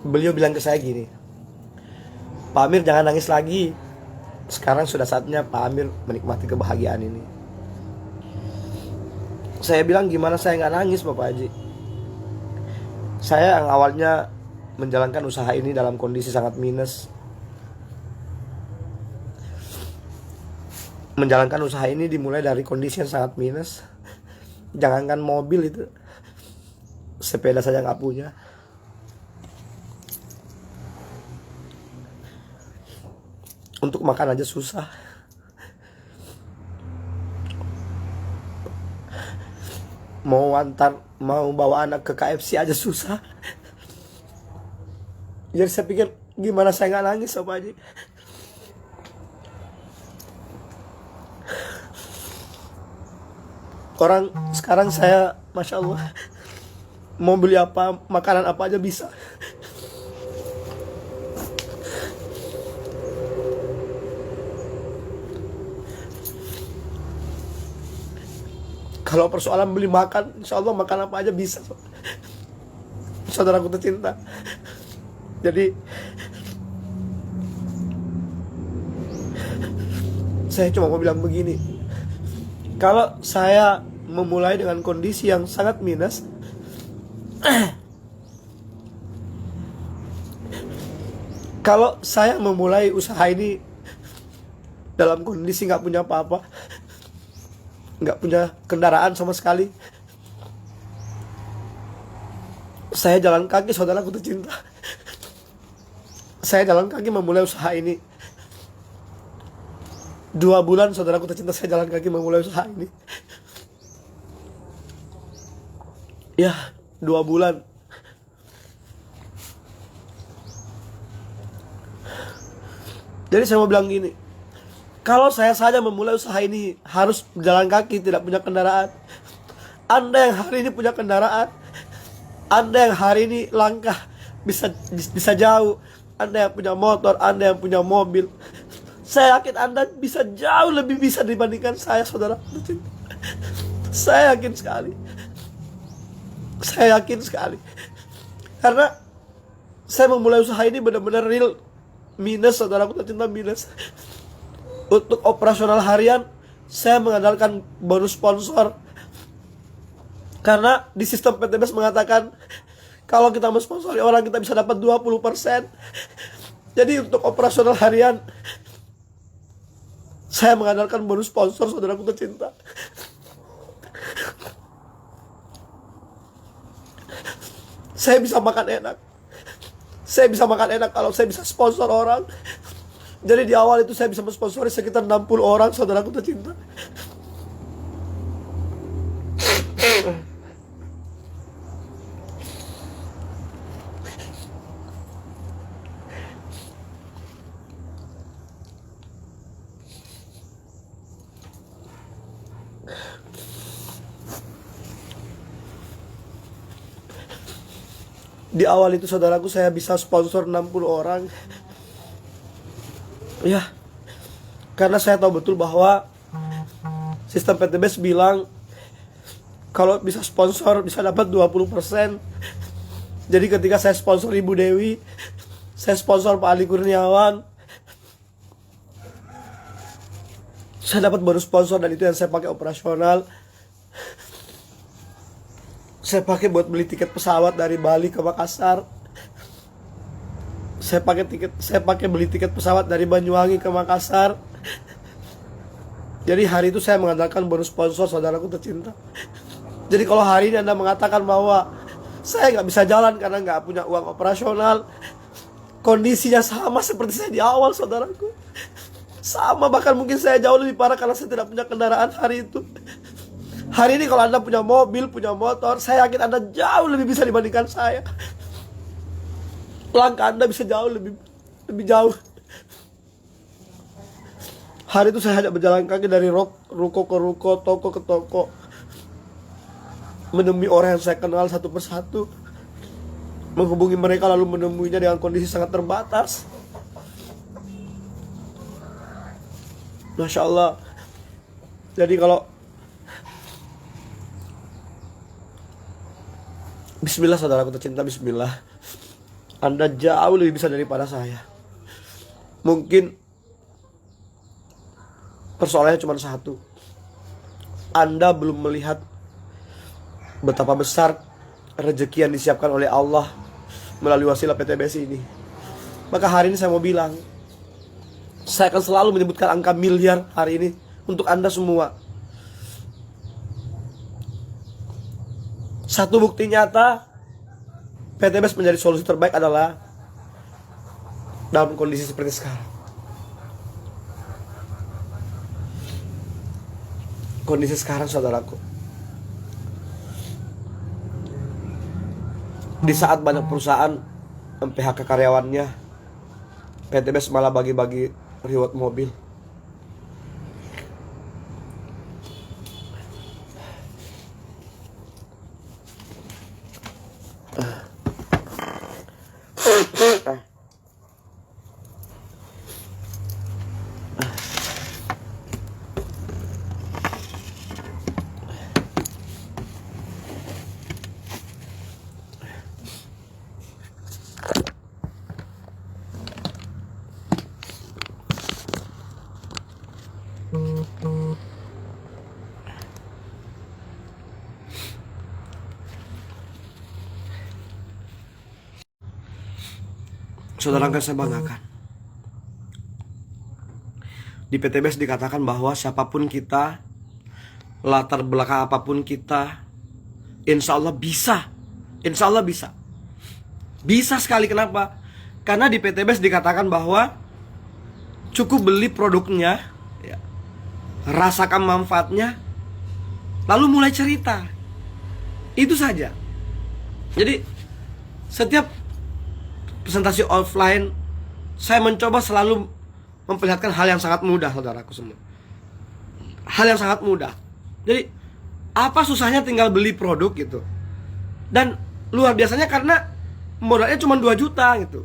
Beliau bilang ke saya gini, Pak Amir jangan nangis lagi. Sekarang sudah saatnya Pak Amir menikmati kebahagiaan ini. Saya bilang gimana saya nggak nangis Bapak Haji. Saya yang awalnya menjalankan usaha ini dalam kondisi sangat minus. Menjalankan usaha ini dimulai dari kondisi yang sangat minus. Jangankan mobil itu, sepeda saja nggak punya. Untuk makan aja susah. Mau bawa anak ke KFC aja susah. Jadi saya pikir gimana saya nggak nangis Pak Haji. Orang sekarang saya, Masya Allah, mau beli apa, makanan apa aja bisa. Kalau persoalan beli makan, insya Allah makan apa aja bisa, saudaraku tercinta. Jadi saya cuma mau bilang begini, kalau saya memulai dengan kondisi yang sangat minus, Kalau saya memulai usaha ini dalam kondisi nggak punya apa-apa, nggak punya kendaraan sama sekali, saya jalan kaki, saudaraku tercinta. Saya jalan kaki memulai usaha ini. 2 bulan, saudaraku tercinta, saya jalan kaki memulai usaha ini. Ya, 2 bulan. Jadi saya mau bilang gini, kalau saya saja memulai usaha ini harus berjalan kaki, tidak punya kendaraan. Anda yang hari ini punya kendaraan, Anda yang hari ini langkah bisa jauh, Anda yang punya motor, Anda yang punya mobil, saya yakin Anda bisa jauh lebih bisa dibandingkan saya, saudara. Saya yakin sekali. Saya yakin sekali. Karena saya memulai usaha ini benar-benar real minus, saudaraku tercinta, minus. Untuk operasional harian saya mengandalkan bonus sponsor. Karena di sistem PTBS mengatakan kalau kita mensponsori orang kita bisa dapat 20%. Jadi untuk operasional harian saya mengandalkan bonus sponsor, saudaraku tercinta. Saya bisa makan enak. Saya bisa makan enak kalau saya bisa sponsor orang. Jadi di awal itu saya bisa mensponsori sekitar 60 orang, saudaraku tercinta. Di awal itu, saudaraku, saya bisa sponsor 60 orang. Ya, karena saya tahu betul bahwa sistem PTBS bilang kalau bisa sponsor bisa dapat 20%. Jadi ketika saya sponsor Ibu Dewi, saya sponsor Pak Ali Kurniawan, saya dapat bonus sponsor, dan itu yang saya pakai operasional. Saya pakai buat beli tiket pesawat dari Bali ke Makassar. Saya pakai beli tiket pesawat dari Banyuwangi ke Makassar. Jadi hari itu saya mengandalkan bonus sponsor, saudaraku tercinta. Jadi kalau hari ini Anda mengatakan bahwa saya nggak bisa jalan karena nggak punya uang operasional, kondisinya sama seperti saya di awal, saudaraku. Sama, bahkan mungkin saya jauh lebih parah karena saya tidak punya kendaraan hari itu. Hari ini kalau Anda punya mobil, punya motor, saya yakin Anda jauh lebih bisa dibandingkan saya. Langkah Anda bisa jauh lebih jauh. Hari itu saya hanya berjalan kaki dari ruko ke ruko, toko ke toko, menemui orang yang saya kenal satu persatu, menghubungi mereka lalu menemuinya dengan kondisi sangat terbatas. Masya Allah. Jadi kalau bismillah, saudaraku tercinta, bismillah, Anda jauh lebih bisa daripada saya. Mungkin persoalannya cuma satu, Anda belum melihat betapa besar rezeki yang disiapkan oleh Allah melalui wasilah PTBS ini. Maka hari ini saya mau bilang, saya akan selalu menyebutkan angka miliar hari ini untuk Anda semua. Satu bukti nyata PTBS menjadi solusi terbaik adalah dalam kondisi seperti sekarang. Kondisi sekarang, saudaraku, di saat banyak perusahaan PHK karyawannya, PTBS malah bagi-bagi reward mobil. saudara akan saya banggakan. Di PTBS dikatakan bahwa siapapun kita, latar belakang apapun kita, insya Allah bisa. Insya Allah bisa. Bisa sekali, kenapa? Karena di PTBS dikatakan bahwa cukup beli produknya, ya, rasakan manfaatnya, lalu mulai cerita. Itu saja. Jadi setiap presentasi offline saya mencoba selalu memperlihatkan hal yang sangat mudah, saudaraku semua. Hal yang sangat mudah. Jadi apa susahnya tinggal beli produk gitu. Dan luar biasanya karena modalnya cuma 2 juta gitu.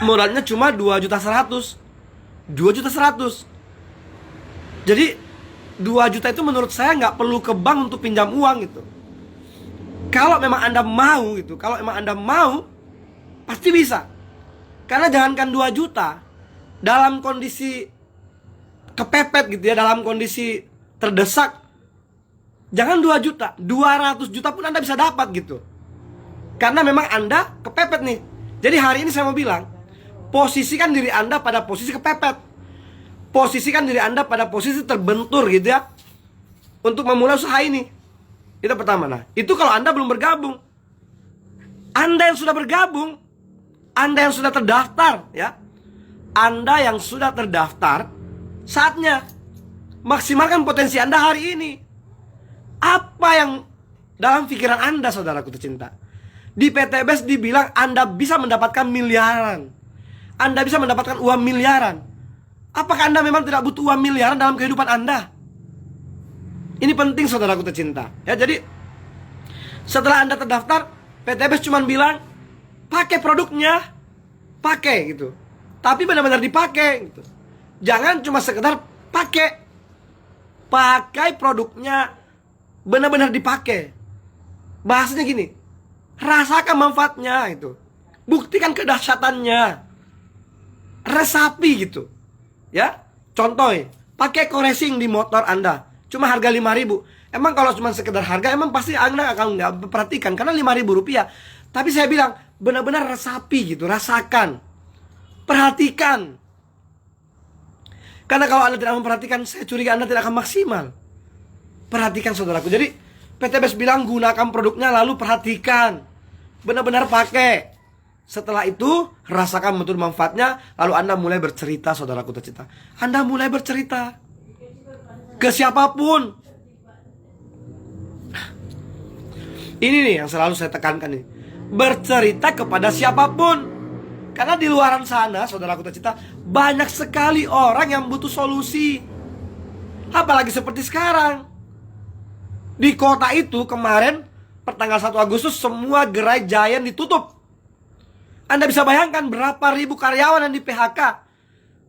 Modalnya cuma 2.100.000. 2.100.000. Jadi 2 juta itu menurut saya nggak perlu ke bank untuk pinjam uang gitu. Kalau memang Anda mau gitu, kalau memang Anda mau, pasti bisa. Karena jangankan 2 juta, dalam kondisi kepepet gitu ya, dalam kondisi terdesak, jangan 2 juta, 200 juta pun Anda bisa dapat gitu. Karena memang Anda kepepet nih. Jadi hari ini saya mau bilang, posisikan diri Anda pada posisi kepepet. Posisikan diri Anda pada posisi terbentur gitu ya, untuk memulai usaha ini. Itu pertama. Nah, itu kalau Anda belum bergabung. Anda yang sudah bergabung, Anda yang sudah terdaftar ya, Anda yang sudah terdaftar, saatnya maksimalkan potensi Anda hari ini. Apa yang dalam pikiran Anda, saudaraku tercinta? Di PTBS dibilang Anda bisa mendapatkan miliaran, Anda bisa mendapatkan uang miliaran. Apakah Anda memang tidak butuh uang miliaran dalam kehidupan Anda? Ini penting, saudaraku tercinta ya. Jadi setelah Anda terdaftar, PTBS cuma bilang pakai produknya, pakai gitu. Tapi benar-benar dipakai gitu. Jangan cuma sekedar pakai. Pakai produknya, benar-benar dipakai. Bahasanya gini, rasakan manfaatnya itu. Buktikan kedahsyatannya. Resapi gitu. Ya, contoh, pakai koresing di motor Anda, cuma harga 5.000. Emang kalau cuma sekedar harga, emang pasti Anda akan nggak perhatikan karena 5.000 rupiah. Tapi saya bilang benar-benar resapi gitu, rasakan, perhatikan. Karena kalau Anda tidak memperhatikan, saya curiga Anda tidak akan maksimal. Perhatikan, saudaraku. Jadi PTBS bilang gunakan produknya lalu perhatikan, benar-benar pakai. Setelah itu rasakan betul manfaatnya, lalu Anda mulai bercerita, saudaraku tercinta. Anda mulai bercerita ke siapapun. Ini nih yang selalu saya tekankan nih, bercerita kepada siapapun. Karena di luaran sana, saudaraku tercinta, banyak sekali orang yang butuh solusi. Apalagi seperti sekarang. Di kota itu kemarin pertanggal 1 Agustus semua gerai Giant ditutup. Anda bisa bayangkan berapa ribu karyawan yang di PHK,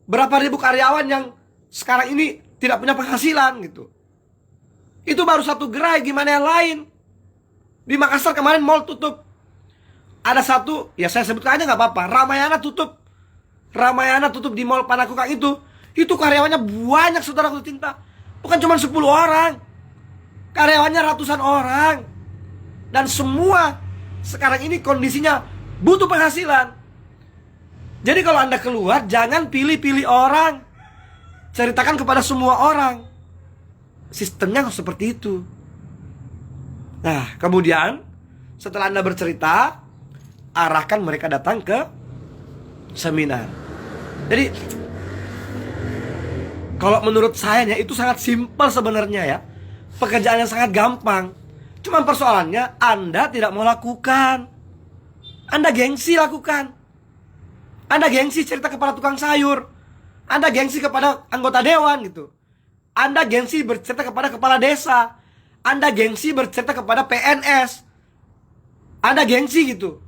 berapa ribu karyawan yang sekarang ini tidak punya penghasilan gitu. Itu baru satu gerai, gimana yang lain? Di Makassar kemarin mall tutup. Ada satu, ya saya sebutkan aja nggak apa-apa, Ramayana tutup. Ramayana tutup di mall Panakukang itu karyawannya banyak, saudaraku cinta. Bukan cuma 10 orang, karyawannya ratusan orang. Dan semua sekarang ini kondisinya butuh penghasilan. Jadi kalau Anda keluar, jangan pilih-pilih orang. Ceritakan kepada semua orang. Sistemnya seperti itu. Nah, kemudian setelah Anda bercerita, arahkan mereka datang ke seminar. Jadi kalau menurut saya itu sangat simpel sebenarnya ya. Pekerjaan yang sangat gampang. Cuman persoalannya Anda tidak mau lakukan. Anda gengsi lakukan. Anda gengsi cerita kepada tukang sayur. Anda gengsi kepada anggota dewan gitu. Anda gengsi bercerita kepada kepala desa. Anda gengsi bercerita kepada PNS. Anda gengsi gitu.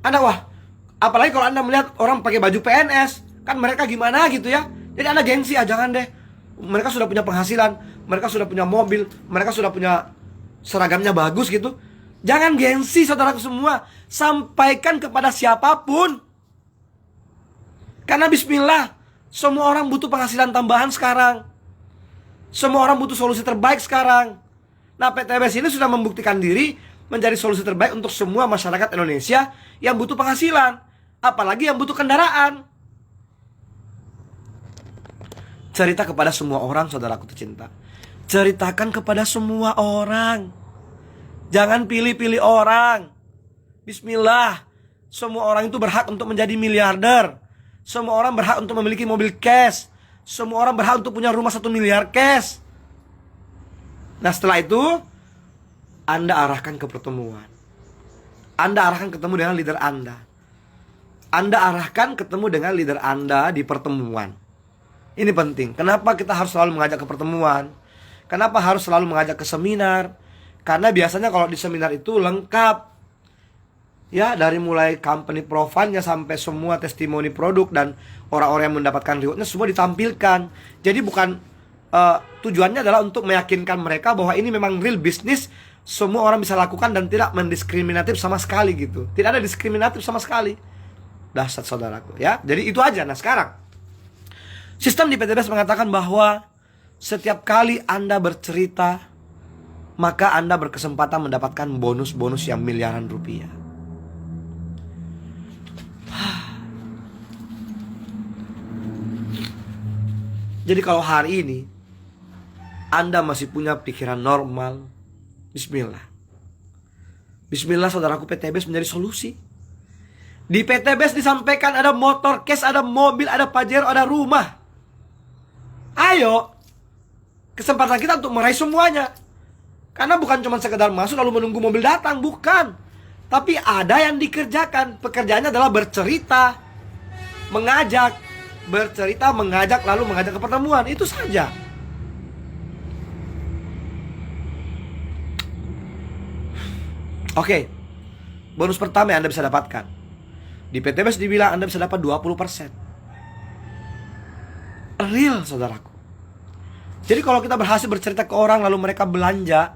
Anda wah, apalagi kalau Anda melihat orang pakai baju PNS, kan mereka gimana gitu ya. Jadi Anda gengsi, jangan deh. Mereka sudah punya penghasilan, mereka sudah punya mobil, mereka sudah punya seragamnya bagus gitu. Jangan gengsi, saudaraku semua. Sampaikan kepada siapapun. Karena bismillah, semua orang butuh penghasilan tambahan sekarang. Semua orang butuh solusi terbaik sekarang. Nah, PTBS ini sudah membuktikan diri menjadi solusi terbaik untuk semua masyarakat Indonesia yang butuh penghasilan. apalagi yang butuh kendaraan. Cerita kepada semua orang, saudaraku tercinta. Ceritakan kepada semua orang. Jangan pilih-pilih orang. Bismillah. Semua orang itu berhak untuk menjadi miliarder. Semua orang berhak untuk memiliki mobil cash. Semua orang berhak untuk punya rumah 1 miliar cash. Nah setelah itu, Anda arahkan ke pertemuan. Anda arahkan ketemu dengan leader Anda. Anda arahkan ketemu dengan leader Anda di pertemuan. Ini penting. Kenapa kita harus selalu mengajak ke pertemuan? Kenapa harus selalu mengajak ke seminar? Karena biasanya kalau di seminar itu lengkap. Ya, dari mulai company profile-nya sampai semua testimoni produk dan orang-orang yang mendapatkan reward-nya semua ditampilkan. Jadi bukan tujuannya adalah untuk meyakinkan mereka bahwa ini memang real bisnis, semua orang bisa lakukan dan tidak mendiskriminatif sama sekali gitu. Tidak ada diskriminatif sama sekali. Dahsyat saudaraku ya. Jadi itu aja. Nah sekarang sistem di PTBS mengatakan bahwa setiap kali Anda bercerita, maka Anda berkesempatan mendapatkan bonus-bonus yang miliaran rupiah. Jadi kalau hari ini Anda masih punya pikiran normal, bismillah. Bismillah saudaraku, PTBS menjadi solusi. Di PTBS disampaikan ada motor cash, ada mobil, ada Pajero, ada rumah. Ayo, kesempatan kita untuk meraih semuanya. Karena bukan cuma sekedar masuk lalu menunggu mobil datang, bukan. Tapi ada yang dikerjakan. Pekerjaannya adalah bercerita, mengajak, bercerita, mengajak, lalu mengajak ke pertemuan. Itu saja. Oke, bonus pertama yang Anda bisa dapatkan. Di PTBS dibilang Anda bisa dapat 20%. Real saudaraku. Jadi kalau kita berhasil bercerita ke orang lalu mereka belanja,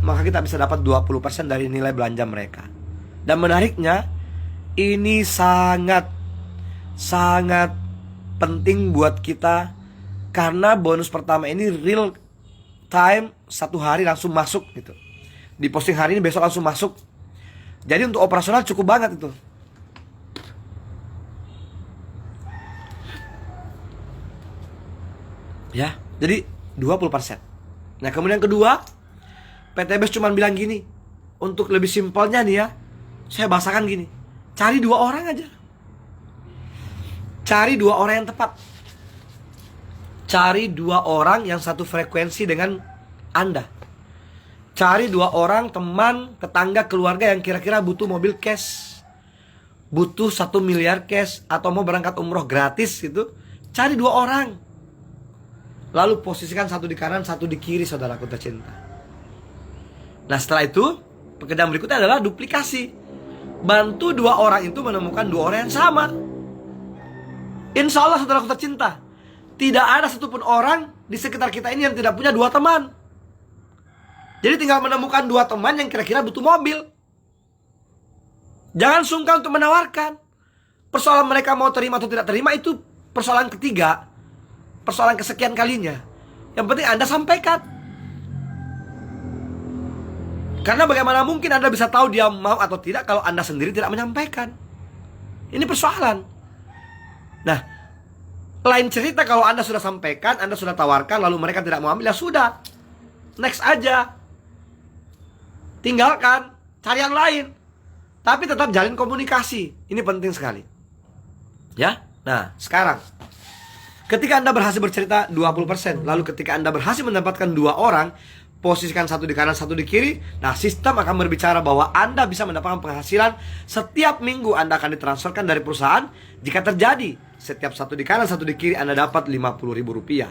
maka kita bisa dapat 20% dari nilai belanja mereka. Dan menariknya, ini sangat penting buat kita. Karena bonus pertama ini real time, 1 hari langsung masuk gitu. Di posting hari ini, besok langsung masuk. Jadi untuk operasional cukup banget itu. Ya, jadi 20%. Nah kemudian kedua, PTBS cuma bilang gini, untuk lebih simpelnya nih ya, saya bahasakan gini, cari 2 orang aja. Cari 2 orang yang tepat. Cari 2 orang yang satu frekuensi dengan Anda. Cari 2 orang teman, tetangga, keluarga yang kira-kira butuh mobil cash, butuh 1 miliar cash, atau mau berangkat umroh gratis gitu. Cari 2 orang. Lalu posisikan satu di kanan, satu di kiri, saudaraku tercinta. Nah setelah itu, pekerjaan berikutnya adalah duplikasi. Bantu 2 orang itu menemukan 2 orang yang sama. Insya Allah saudaraku tercinta, tidak ada satupun orang di sekitar kita ini yang tidak punya 2 teman. Jadi tinggal menemukan 2 teman yang kira-kira butuh mobil. Jangan sungkan untuk menawarkan. Persoalan mereka mau terima atau tidak terima itu persoalan ketiga, persoalan kesekian kalinya. Yang penting Anda sampaikan. Karena bagaimana mungkin Anda bisa tahu dia mau atau tidak kalau Anda sendiri tidak menyampaikan. Ini persoalan. Nah, lain cerita kalau Anda sudah sampaikan, Anda sudah tawarkan, lalu mereka tidak mau ambil, ya sudah, next aja. Tinggalkan, cari yang lain. Tapi tetap jalin komunikasi. Ini penting sekali. Ya, nah sekarang ketika Anda berhasil bercerita 20%, lalu ketika Anda berhasil mendapatkan 2 orang, posisikan satu di kanan, satu di kiri. Nah, sistem akan berbicara bahwa Anda bisa mendapatkan penghasilan setiap minggu. Anda akan ditransferkan dari perusahaan. Jika terjadi, setiap satu di kanan, satu di kiri, Anda dapat Rp50.000.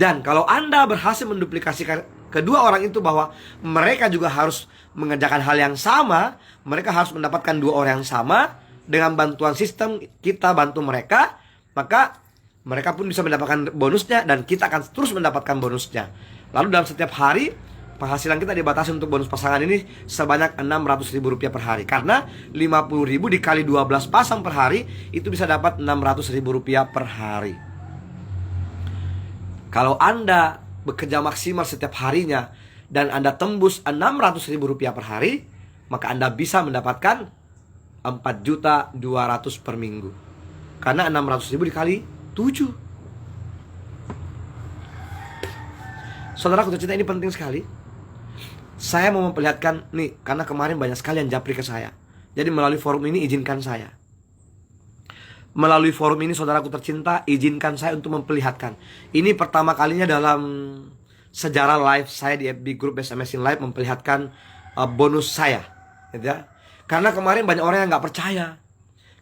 Dan kalau Anda berhasil menduplikasikan kedua orang itu bahwa mereka juga harus mengerjakan hal yang sama, mereka harus mendapatkan 2 orang yang sama, dengan bantuan sistem kita bantu mereka, maka mereka pun bisa mendapatkan bonusnya dan kita akan terus mendapatkan bonusnya. Lalu dalam setiap hari penghasilan kita dibatasi untuk bonus pasangan ini sebanyak Rp600.000 per hari. Karena Rp50.000 dikali 12 pasang per hari, itu bisa dapat Rp600.000 per hari. Kalau Anda bekerja maksimal setiap harinya dan Anda tembus Rp600.000 per hari, maka Anda bisa mendapatkan 4.200.000 per minggu. Karena 600.000 dikali 7. Saudaraku tercinta, ini penting sekali. Saya mau memperlihatkan nih, karena kemarin banyak sekali yang japri ke saya. Jadi melalui forum ini izinkan saya. Melalui forum ini saudaraku tercinta, izinkan saya untuk memperlihatkan. Ini pertama kalinya dalam sejarah live saya di FB Group SMS in Live memperlihatkan bonus saya, gitu ya. Karena kemarin banyak orang yang nggak percaya.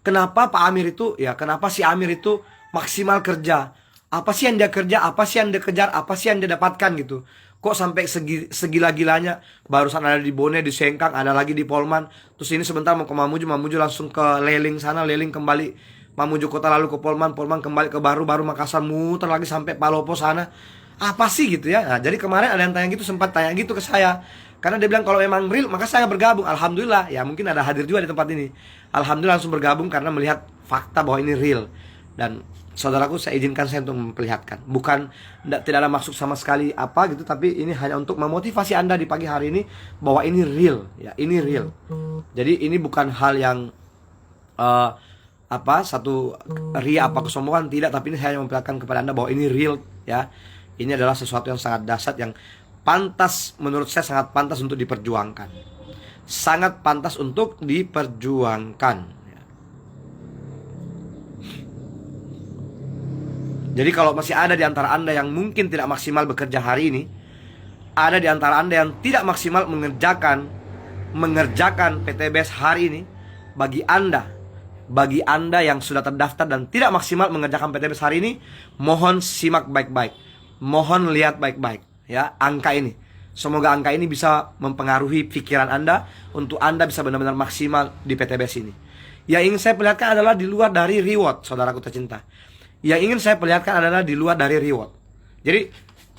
Kenapa Pak Amir itu, ya kenapa si Amir itu maksimal kerja? Apa sih yang dia kerja? Apa sih yang dia kejar? Apa sih yang dia dapatkan gitu? Kok sampai segila-gilanya? Barusan ada di Bone, di Sengkang, ada lagi di Polman. Terus ini sebentar mau ke Mamuju langsung ke Leling sana, Leling kembali Mamuju kota, lalu ke Polman kembali ke Baru Makassar, muter lagi sampai Palopo sana. Apa sih gitu ya? Nah, jadi kemarin ada yang tanya gitu, sempat tanya gitu ke saya. Karena dia bilang kalau memang real maka saya bergabung. Alhamdulillah, ya mungkin ada hadir juga di tempat ini. Alhamdulillah langsung bergabung karena melihat fakta bahwa ini real. Dan saudaraku, saya izinkan saya untuk memperlihatkan. Bukan, tidak ada maksud sama sekali apa gitu, tapi ini hanya untuk memotivasi Anda di pagi hari ini bahwa ini real, ya ini real. Jadi ini bukan hal yang satu ria apa kesombongan, tidak, tapi ini hanya memperlihatkan kepada Anda bahwa ini real, ya. Ini adalah sesuatu yang sangat dahsyat, yang pantas, menurut saya sangat pantas untuk diperjuangkan. Sangat pantas untuk diperjuangkan. Jadi kalau masih ada di antara Anda yang mungkin tidak maksimal bekerja hari ini, ada di antara Anda yang tidak maksimal mengerjakan PTBS hari ini, bagi Anda yang sudah terdaftar dan tidak maksimal mengerjakan PTBS hari ini, mohon simak baik-baik. Mohon lihat baik-baik, ya, angka ini. Semoga angka ini bisa mempengaruhi pikiran Anda untuk Anda bisa benar-benar maksimal di PTBS ini. Yang ingin saya perlihatkan adalah di luar dari reward, saudaraku tercinta. Yang ingin saya perlihatkan adalah di luar dari reward. Jadi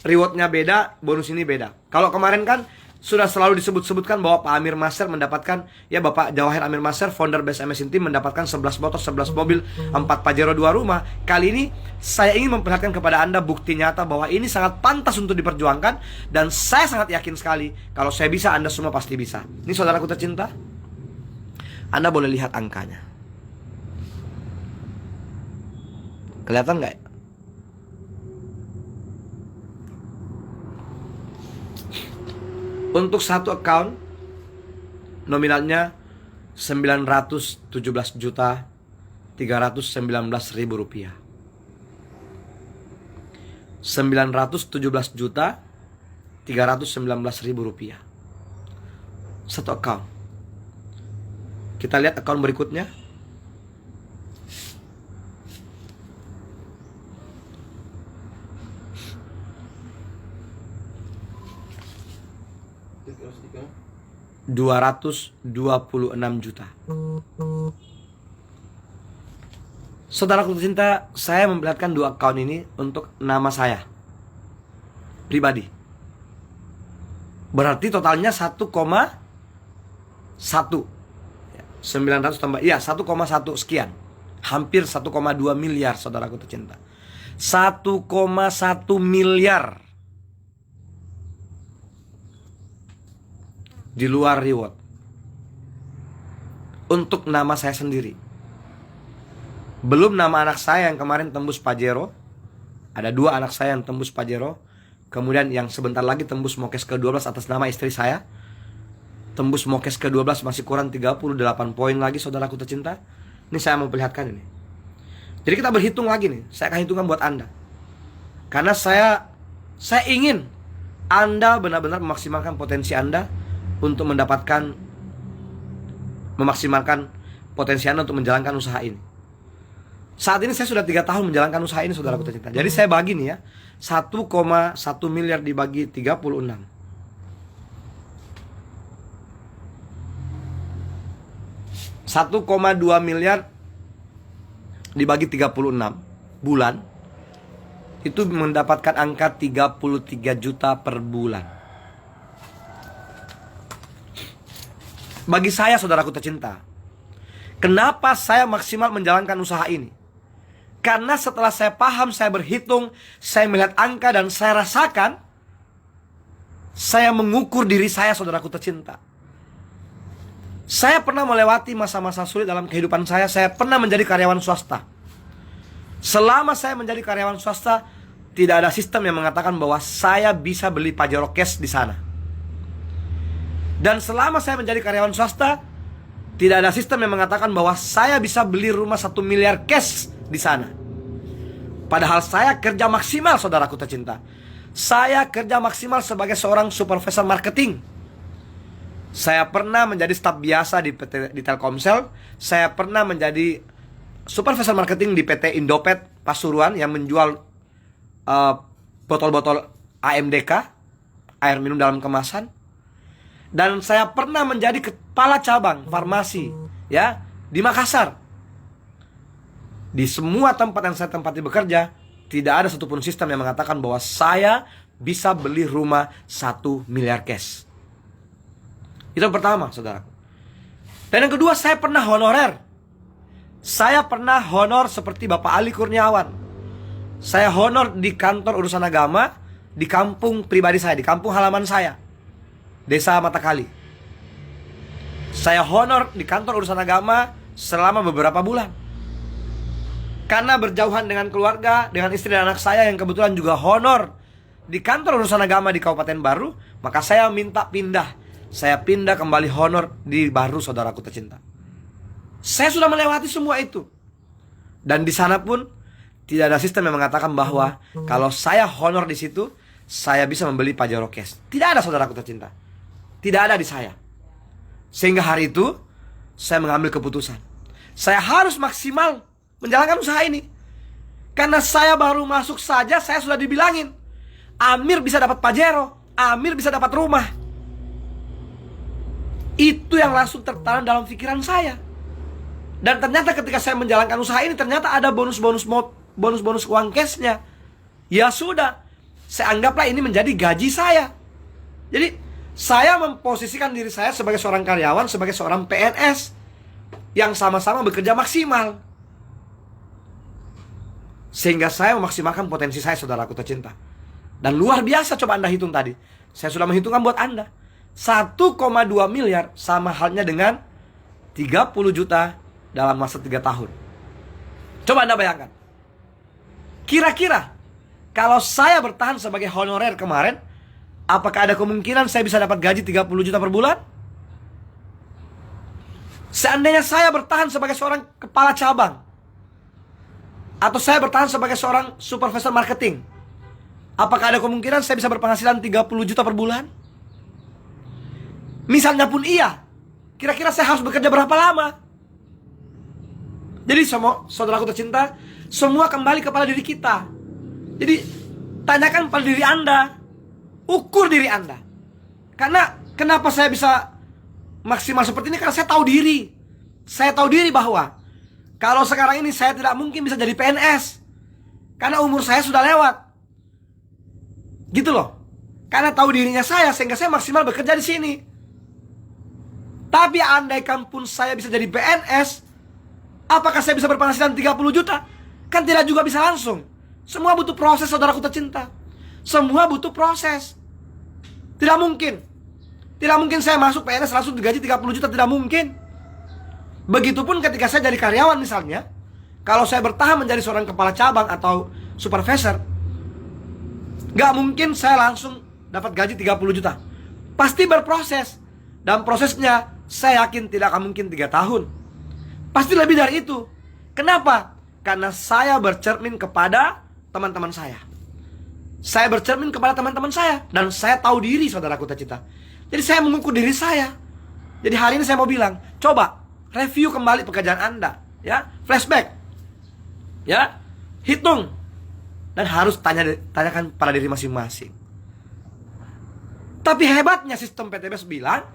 rewardnya beda, bonus ini beda. Kalau kemarin kan sudah selalu disebut-sebutkan bahwa Pak Amir Maser mendapatkan, ya Bapak Jawahir Amir Maser, founder Best MS Team, mendapatkan 11 motor, 11 mobil, 4 Pajero, 2 rumah. Kali ini saya ingin memperlihatkan kepada Anda bukti nyata bahwa ini sangat pantas untuk diperjuangkan. Dan saya sangat yakin sekali, kalau saya bisa, Anda semua pasti bisa. Ini saudaraku tercinta, Anda boleh lihat angkanya. Kelihatan nggak? Untuk satu account nominalnya 917.319.000 rupiah. 917.319.000 rupiah. Satu account. Kita lihat account berikutnya. $226 juta. Saudaraku tercinta, saya memperlihatkan 2 account ini untuk nama saya pribadi. Berarti totalnya 1,1. 900 tambah, ya 1,1 sekian. Hampir 1,2 miliar, saudaraku tercinta. 1,1 miliar. Di luar reward. Untuk nama saya sendiri. Belum nama anak saya yang kemarin tembus Pajero. Ada 2 anak saya yang tembus Pajero. Kemudian yang sebentar lagi tembus Mokes ke-12 atas nama istri saya. Tembus Mokes ke-12 masih kurang 38 poin lagi, saudaraku tercinta. Ini saya mau perlihatkan ini. Jadi kita berhitung lagi nih. Saya akan hitungkan buat Anda. Karena saya ingin Anda benar-benar memaksimalkan potensi Anda untuk memaksimalkan potensi Anda untuk menjalankan usaha ini. Saat ini saya sudah 3 tahun menjalankan usaha ini, saudaraku tercinta. Jadi saya bagi nih ya, 1,1 miliar dibagi 36. 1,2 miliar dibagi 36 bulan, itu mendapatkan angka 33 juta per bulan. Bagi saya, saudaraku tercinta, kenapa saya maksimal menjalankan usaha ini? Karena setelah saya paham, saya berhitung, saya melihat angka dan saya rasakan, saya mengukur diri saya, saudaraku tercinta. Saya pernah melewati masa-masa sulit dalam kehidupan saya. Saya pernah menjadi karyawan swasta. Selama saya menjadi karyawan swasta, tidak ada sistem yang mengatakan bahwa saya bisa beli Pajero cash di sana. Dan selama saya menjadi karyawan swasta, tidak ada sistem yang mengatakan bahwa saya bisa beli rumah 1 miliar cash di sana. Padahal saya kerja maksimal, saudaraku tercinta. Saya kerja maksimal sebagai seorang supervisor marketing. Saya pernah menjadi staf biasa di Telkomsel. Saya pernah menjadi supervisor marketing di PT Indopet Pasuruan yang menjual botol-botol AMDK, air minum dalam kemasan. Dan saya pernah menjadi kepala cabang farmasi ya di Makassar. Di semua tempat yang saya tempati bekerja, tidak ada satupun sistem yang mengatakan bahwa saya bisa beli rumah 1 miliar cash. Itu yang pertama, saudara. Dan yang kedua, saya pernah honorer. Saya pernah honor seperti Bapak Ali Kurniawan. Saya honor di kantor urusan agama, di kampung pribadi saya, di kampung halaman saya, Desa Matakali. Saya honor di kantor urusan agama selama beberapa bulan. Karena berjauhan dengan keluarga, dengan istri dan anak saya yang kebetulan juga honor di kantor urusan agama di Kabupaten Baru, maka saya minta pindah. Saya pindah kembali honor di Baru, saudaraku tercinta. Saya sudah melewati semua itu. Dan di sana pun tidak ada sistem yang mengatakan bahwa kalau saya honor di situ, saya bisa membeli Pajero cash. Tidak ada, saudaraku tercinta. Tidak ada di saya. Sehingga hari itu saya mengambil keputusan. Saya harus maksimal menjalankan usaha ini. Karena saya baru masuk saja, saya sudah dibilangin, Amir bisa dapat Pajero, Amir bisa dapat rumah. Itu yang langsung tertanam dalam pikiran saya. Dan ternyata ketika saya menjalankan usaha ini, ternyata ada bonus-bonus uang cashnya. Ya sudah, saya anggaplah ini menjadi gaji saya. Jadi saya memposisikan diri saya sebagai seorang karyawan, sebagai seorang PNS yang sama-sama bekerja maksimal. Sehingga saya memaksimalkan potensi saya, saudaraku tercinta. Dan luar biasa, coba Anda hitung tadi. Saya sudah menghitungkan buat Anda. 1,2 miliar sama halnya dengan 30 juta dalam masa 3 tahun. Coba Anda bayangkan. Kira-kira kalau saya bertahan sebagai honorer kemarin, apakah ada kemungkinan saya bisa dapat gaji 30 juta per bulan? Seandainya saya bertahan sebagai seorang kepala cabang, atau saya bertahan sebagai seorang supervisor marketing, apakah ada kemungkinan saya bisa berpenghasilan 30 juta per bulan? Misalnya pun iya, kira-kira saya harus bekerja berapa lama? Jadi semua saudaraku tercinta, semua kembali kepada diri kita. Jadi tanyakan pada diri Anda, ukur diri Anda. Karena kenapa saya bisa maksimal seperti ini? Karena saya tahu diri. Saya tahu diri bahwa kalau sekarang ini saya tidak mungkin bisa jadi PNS, karena umur saya sudah lewat. Gitu loh. Karena tahu dirinya saya, sehingga saya maksimal bekerja di sini. Tapi andaikan pun saya bisa jadi PNS, apakah saya bisa berpenghasilan 30 juta? Kan tidak juga bisa langsung. Semua butuh proses, saudaraku tercinta. Semua butuh proses. Tidak mungkin. Tidak mungkin saya masuk PNS langsung digaji 30 juta, tidak mungkin. Begitupun ketika saya jadi karyawan misalnya, kalau saya bertahan menjadi seorang kepala cabang atau supervisor, gak mungkin saya langsung dapat gaji 30 juta. Pasti berproses. Dan prosesnya saya yakin tidak akan mungkin 3 tahun. Pasti lebih dari itu. Kenapa? Karena saya bercermin kepada teman-teman saya. Saya bercermin kepada teman-teman saya. Dan saya tahu diri, saudaraku tercinta. Jadi saya mengukur diri saya. Jadi hari ini saya mau bilang, coba review kembali pekerjaan Anda, ya, flashback, ya, hitung, dan harus tanyakan pada diri masing-masing. Tapi hebatnya sistem PTBS bilang,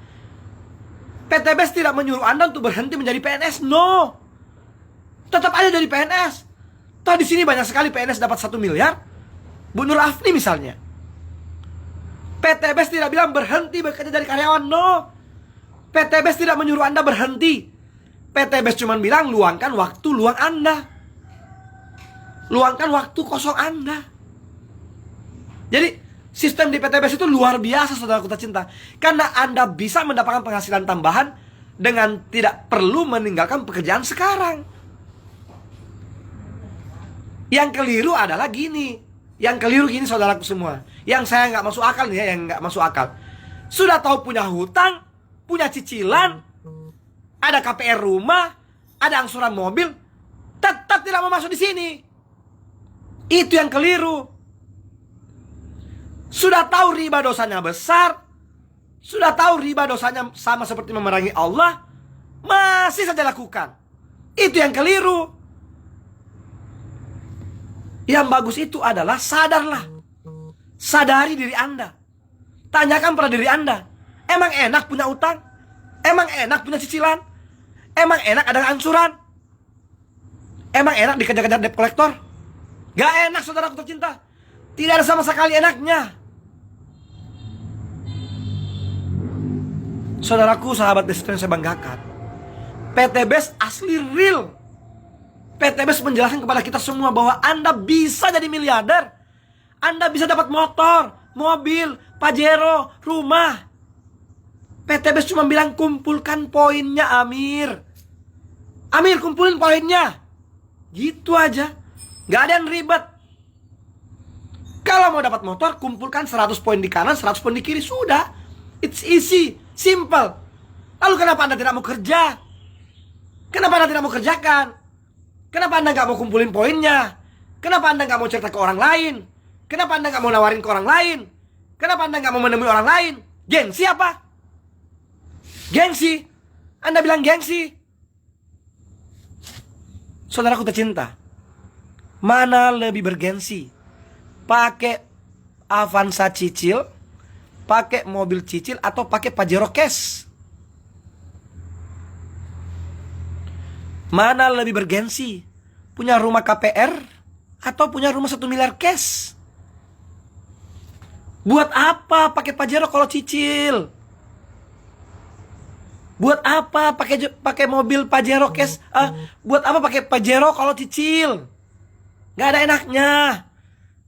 PTBS tidak menyuruh Anda untuk berhenti menjadi PNS. No, tetap aja jadi PNS. Toh di sini banyak sekali PNS dapat 1 miliar. Bu Nur Afni misalnya. PTBS tidak bilang berhenti bekerja jadi karyawan. No, PTBS tidak menyuruh Anda berhenti. PTBS cuma bilang luangkan waktu luang Anda, luangkan waktu kosong Anda. Jadi sistem di PTBS itu luar biasa, saudaraku tercinta. Karena Anda bisa mendapatkan penghasilan tambahan dengan tidak perlu meninggalkan pekerjaan sekarang. Yang keliru adalah gini. Yang keliru gini saudaraku semua. Yang saya nggak masuk akal nih ya, yang nggak masuk akal. Sudah tahu punya hutang, punya cicilan, ada KPR rumah, ada angsuran mobil, tetap tidak mau masuk di sini. Itu yang keliru. Sudah tahu riba dosanya besar, sudah tahu riba dosanya sama seperti memerangi Allah, masih saja lakukan. Itu yang keliru. Yang bagus itu adalah sadarlah. Sadari diri Anda. Tanyakan pada diri Anda, emang enak punya utang? Emang enak punya cicilan? Emang enak ada angsuran? Emang enak dikejar-kejar debt collector? Gak enak saudaraku tercinta. Tidak ada sama sekali enaknya. Saudaraku, sahabat Desitu yang saya banggakan, PT BES asli real. PT BES menjelaskan kepada kita semua bahwa Anda bisa jadi miliarder. Anda bisa dapat motor, mobil, Pajero, rumah. PT BES cuma bilang kumpulkan poinnya, Amir. Amir, kumpulin poinnya. Gitu aja. Gak ada yang ribet. Kalau mau dapat motor, kumpulkan 100 poin di kanan, 100 poin di kiri. Sudah. It's easy, simple. Lalu kenapa Anda tidak mau kerja? Kenapa Anda tidak mau kerjakan? Kenapa Anda gak mau kumpulin poinnya? Kenapa Anda gak mau cerita ke orang lain? Kenapa Anda gak mau nawarin ke orang lain? Kenapa Anda gak mau menemui orang lain? Gengsi apa? Gengsi. Anda bilang gengsi. Saudaraku tercinta, mana lebih bergengsi? Pakai Avanza cicil, pakai mobil cicil, atau pakai Pajero cash? Mana lebih bergengsi? Punya rumah KPR atau punya rumah 1 miliar cash? Buat apa pakai Pajero kalau cicil? Buat apa pakai mobil Pajero cash? Buat apa pakai Pajero kalau cicil? Gak ada enaknya.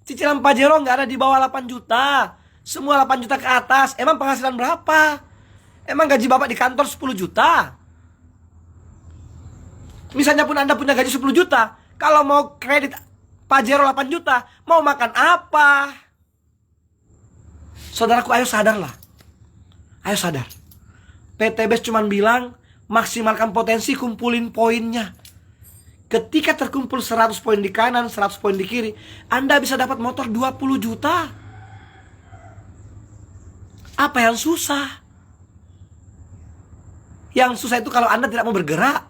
Cicilan Pajero gak ada di bawah 8 juta. Semua 8 juta ke atas. Emang penghasilan berapa? Emang gaji bapak di kantor 10 juta? Misalnya pun Anda punya gaji 10 juta, kalau mau kredit Pajero 8 juta, mau makan apa? Saudaraku, ayo sadarlah. Ayo sadar. PT BES cuma bilang maksimalkan potensi, kumpulin poinnya. Ketika terkumpul 100 poin di kanan, 100 poin di kiri, Anda bisa dapat motor 20 juta. Apa yang susah? Yang susah itu kalau Anda tidak mau bergerak.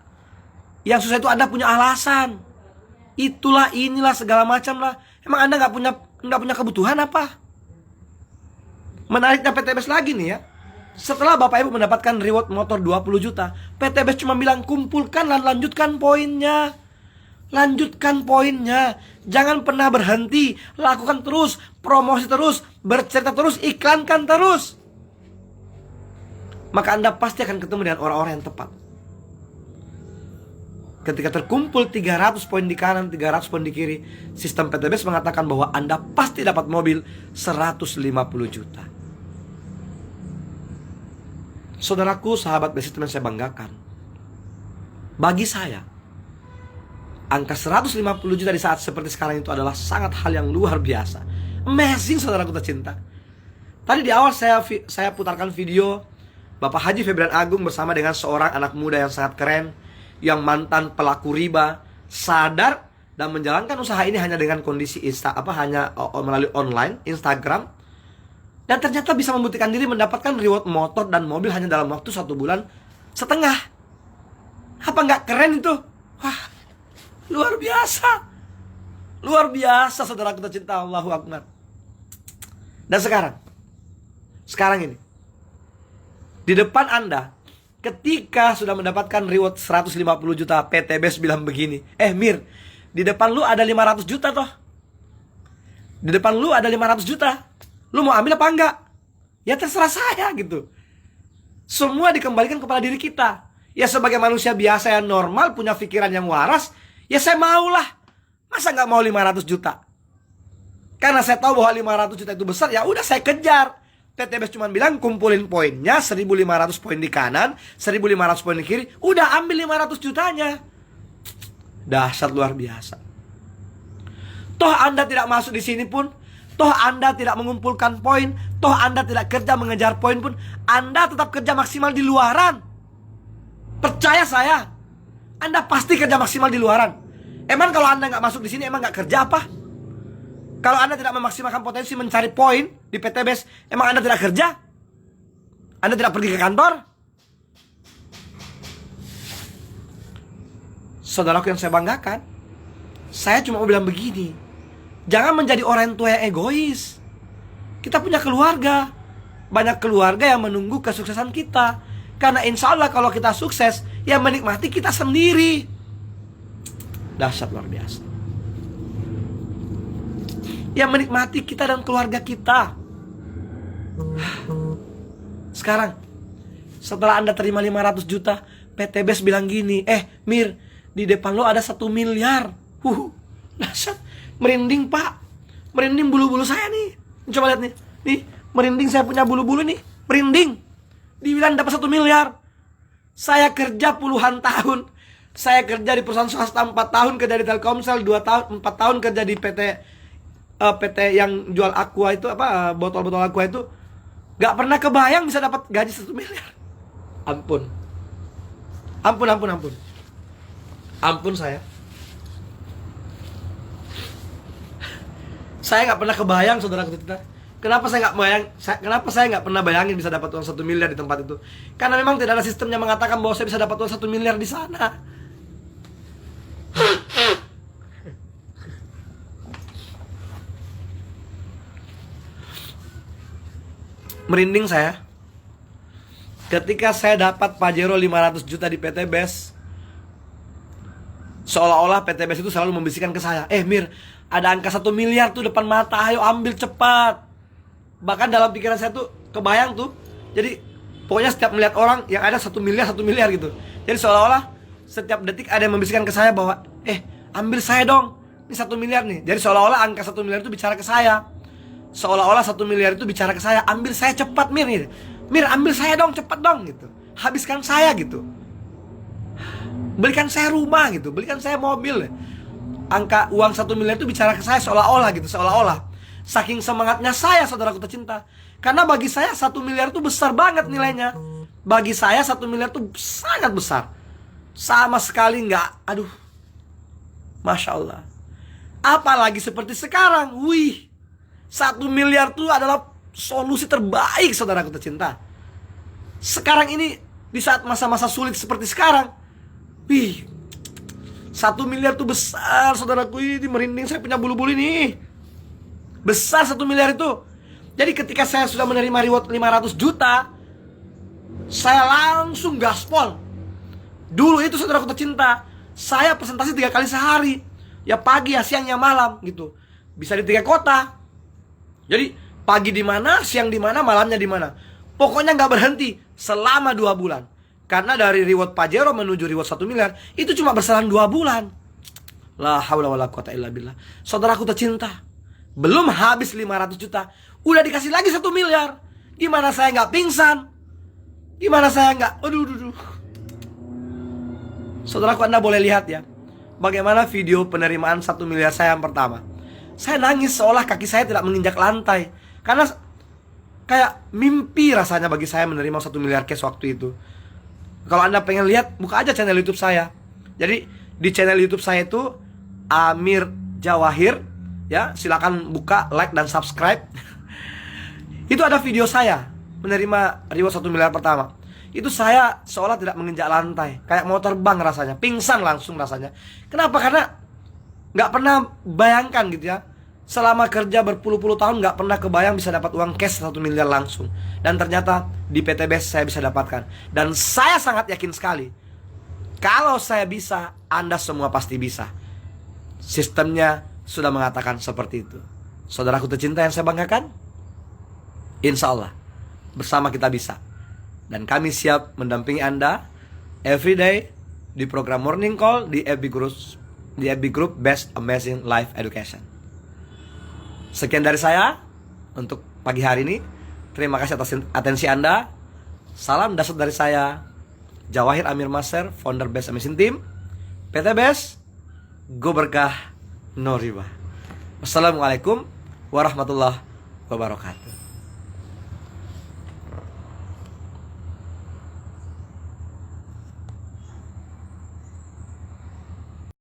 Yang susah itu Anda punya alasan. Itulah, inilah, segala macam lah. Emang Anda nggak punya kebutuhan apa? Menariknya PT BES lagi nih ya. Setelah Bapak Ibu mendapatkan reward motor 20 juta, PT BES cuma bilang kumpulkan dan lanjutkan poinnya. Lanjutkan poinnya. Jangan pernah berhenti. Lakukan terus, promosi terus, bercerita terus, iklankan terus. Maka Anda pasti akan ketemu dengan orang-orang yang tepat. Ketika terkumpul 300 poin di kanan, 300 poin di kiri, sistem PT BES mengatakan bahwa Anda pasti dapat mobil 150 juta. Saudaraku, sahabat Desitu yang saya banggakan, bagi saya, angka 150 juta di saat seperti sekarang itu adalah sangat hal yang luar biasa. Amazing, saudaraku tercinta. Tadi di awal saya putarkan video Bapak Haji Febrian Agung bersama dengan seorang anak muda yang sangat keren, yang mantan pelaku riba, sadar dan menjalankan usaha ini hanya dengan kondisi hanya melalui online, Instagram. Dan ternyata bisa membuktikan diri mendapatkan reward motor dan mobil hanya dalam waktu 1,5 bulan. Apa nggak keren itu? Wah, luar biasa. Luar biasa, saudaraku tercinta. Allahu Akbar. Dan sekarang ini, di depan Anda, ketika sudah mendapatkan reward 150 juta, PT BES bilang begini, Mir, di depan lu ada 500 juta toh. Di depan lu ada 500 juta. Lu mau ambil apa enggak? Ya terserah saya gitu. Semua dikembalikan kepada diri kita. Ya sebagai manusia biasa yang normal, punya pikiran yang waras, ya saya maulah. Masa nggak mau 500 juta? Karena saya tahu bahwa 500 juta itu besar, ya udah saya kejar. PTBS cuma bilang kumpulin poinnya 1.500 poin di kanan, 1.500 poin di kiri, udah ambil 500 jutanya. Dahsyat luar biasa. Toh Anda tidak masuk di sini pun, toh Anda tidak mengumpulkan poin, toh Anda tidak kerja mengejar poin pun, Anda tetap kerja maksimal di luaran. Percaya saya, Anda pasti kerja maksimal di luaran. Emang kalau Anda nggak masuk di sini, emang nggak kerja apa? Kalau Anda tidak memaksimalkan potensi mencari poin di PTBS, emang Anda tidak kerja? Anda tidak pergi ke kantor? Saudaraku yang saya banggakan, saya cuma mau bilang begini, jangan menjadi orang tua yang egois. Kita punya keluarga, banyak keluarga yang menunggu kesuksesan kita. Karena insya Allah kalau kita sukses, yang menikmati kita sendiri. Dahsyat luar biasa. Yang menikmati kita dan keluarga kita. Sekarang, setelah Anda terima 500 juta, PTBS bilang gini, Mir, di depan lo ada 1 miliar. Dahsyat. Merinding pak. Merinding bulu-bulu saya nih. Coba lihat nih. Nih, merinding, saya punya bulu-bulu nih. Merinding. Dibilang dapat 1 miliar. Saya kerja puluhan tahun. Saya kerja di perusahaan swasta 4 tahun, kerja di Telkomsel 2 tahun, 4 tahun kerja di PT yang jual aqua itu, botol-botol aqua itu. Gak pernah kebayang bisa dapat gaji 1 miliar. Ampun. Ampun saya. Saya gak pernah kebayang, saudara kita. Kenapa saya gak pernah bayangin bisa dapat uang 1 miliar di tempat itu? Karena memang tidak ada sistem yang mengatakan bahwa saya bisa dapat uang 1 miliar di sana. Merinding saya ketika saya dapat Pajero 500 juta di PTBS. Seolah-olah PTBS itu selalu membisikkan ke saya, Mir, ada angka 1 miliar tuh depan mata, ayo ambil cepat. Bahkan dalam pikiran saya tuh kebayang tuh. Jadi pokoknya setiap melihat orang yang ada 1 miliar gitu. Jadi seolah-olah setiap detik ada yang membisikkan ke saya bahwa ambil saya dong, ini 1 miliar nih. Jadi seolah-olah angka 1 miliar itu bicara ke saya. Seolah-olah 1 miliar itu bicara ke saya, ambil saya cepat Mir nih. Mir, ambil saya dong, cepat dong gitu. Habiskan saya gitu. Belikan saya rumah gitu, belikan saya mobil. Angka uang 1 miliar itu bicara ke saya seolah-olah gitu, seolah-olah. Saking semangatnya saya, saudaraku tercinta. Karena bagi saya 1 miliar itu besar banget nilainya. Bagi saya 1 miliar itu sangat besar. Sama sekali nggak, Masya Allah. Apalagi seperti sekarang, 1 miliar itu adalah solusi terbaik, saudaraku tercinta. Sekarang ini, di saat masa-masa sulit seperti sekarang, 1 miliar itu besar, saudaraku. Ini merinding, saya punya bulu-bulu ini. Besar 1 miliar itu. Jadi ketika saya sudah menerima reward 500 juta, saya langsung gaspol. Dulu itu, saudaraku tercinta, saya presentasi 3 kali sehari. Ya pagi, ya siang, ya malam gitu. Bisa di 3 kota. Jadi pagi di mana, siang di mana, malamnya di mana. Pokoknya nggak berhenti selama 2 bulan. Karena dari reward Pajero menuju reward 1 miliar itu cuma berselang 2 bulan. La haula wala quwata illa billah. Saudaraku tercinta, belum habis 500 juta, udah dikasih lagi 1 miliar. Gimana saya nggak pingsan? Gimana saya nggak? Aduh. Saudaraku, Anda boleh lihat ya, bagaimana video penerimaan 1 miliar saya yang pertama. Saya nangis seolah kaki saya tidak menginjak lantai. Karena kayak mimpi rasanya bagi saya menerima 1 miliar cash waktu itu. Kalau Anda pengen lihat, buka aja channel YouTube saya. Jadi di channel YouTube saya itu Amir Jawahir, ya, silakan buka, like dan subscribe. Itu ada video saya menerima reward 1 miliar pertama. Itu saya seolah tidak menginjak lantai, kayak mau terbang rasanya, pingsan langsung rasanya. Kenapa? Karena nggak pernah bayangkan gitu ya. Selama kerja berpuluh-puluh tahun nggak pernah kebayang bisa dapat uang cash 1 miliar langsung. Dan ternyata di PTBS saya bisa dapatkan. Dan saya sangat yakin sekali, kalau saya bisa, Anda semua pasti bisa. Sistemnya sudah mengatakan seperti itu. Saudaraku tercinta yang saya banggakan, insya Allah bersama kita bisa. Dan kami siap mendampingi Anda everyday di program Morning Call di FB Group Best Amazing Life Education. Sekian dari saya untuk pagi hari ini. Terima kasih atas atensi Anda. Salam dasar dari saya, Jawahir Amir Maser, founder Best Amazing Team, PT Best, Go Berkah, No Riba. Wassalamualaikum warahmatullahi wabarakatuh.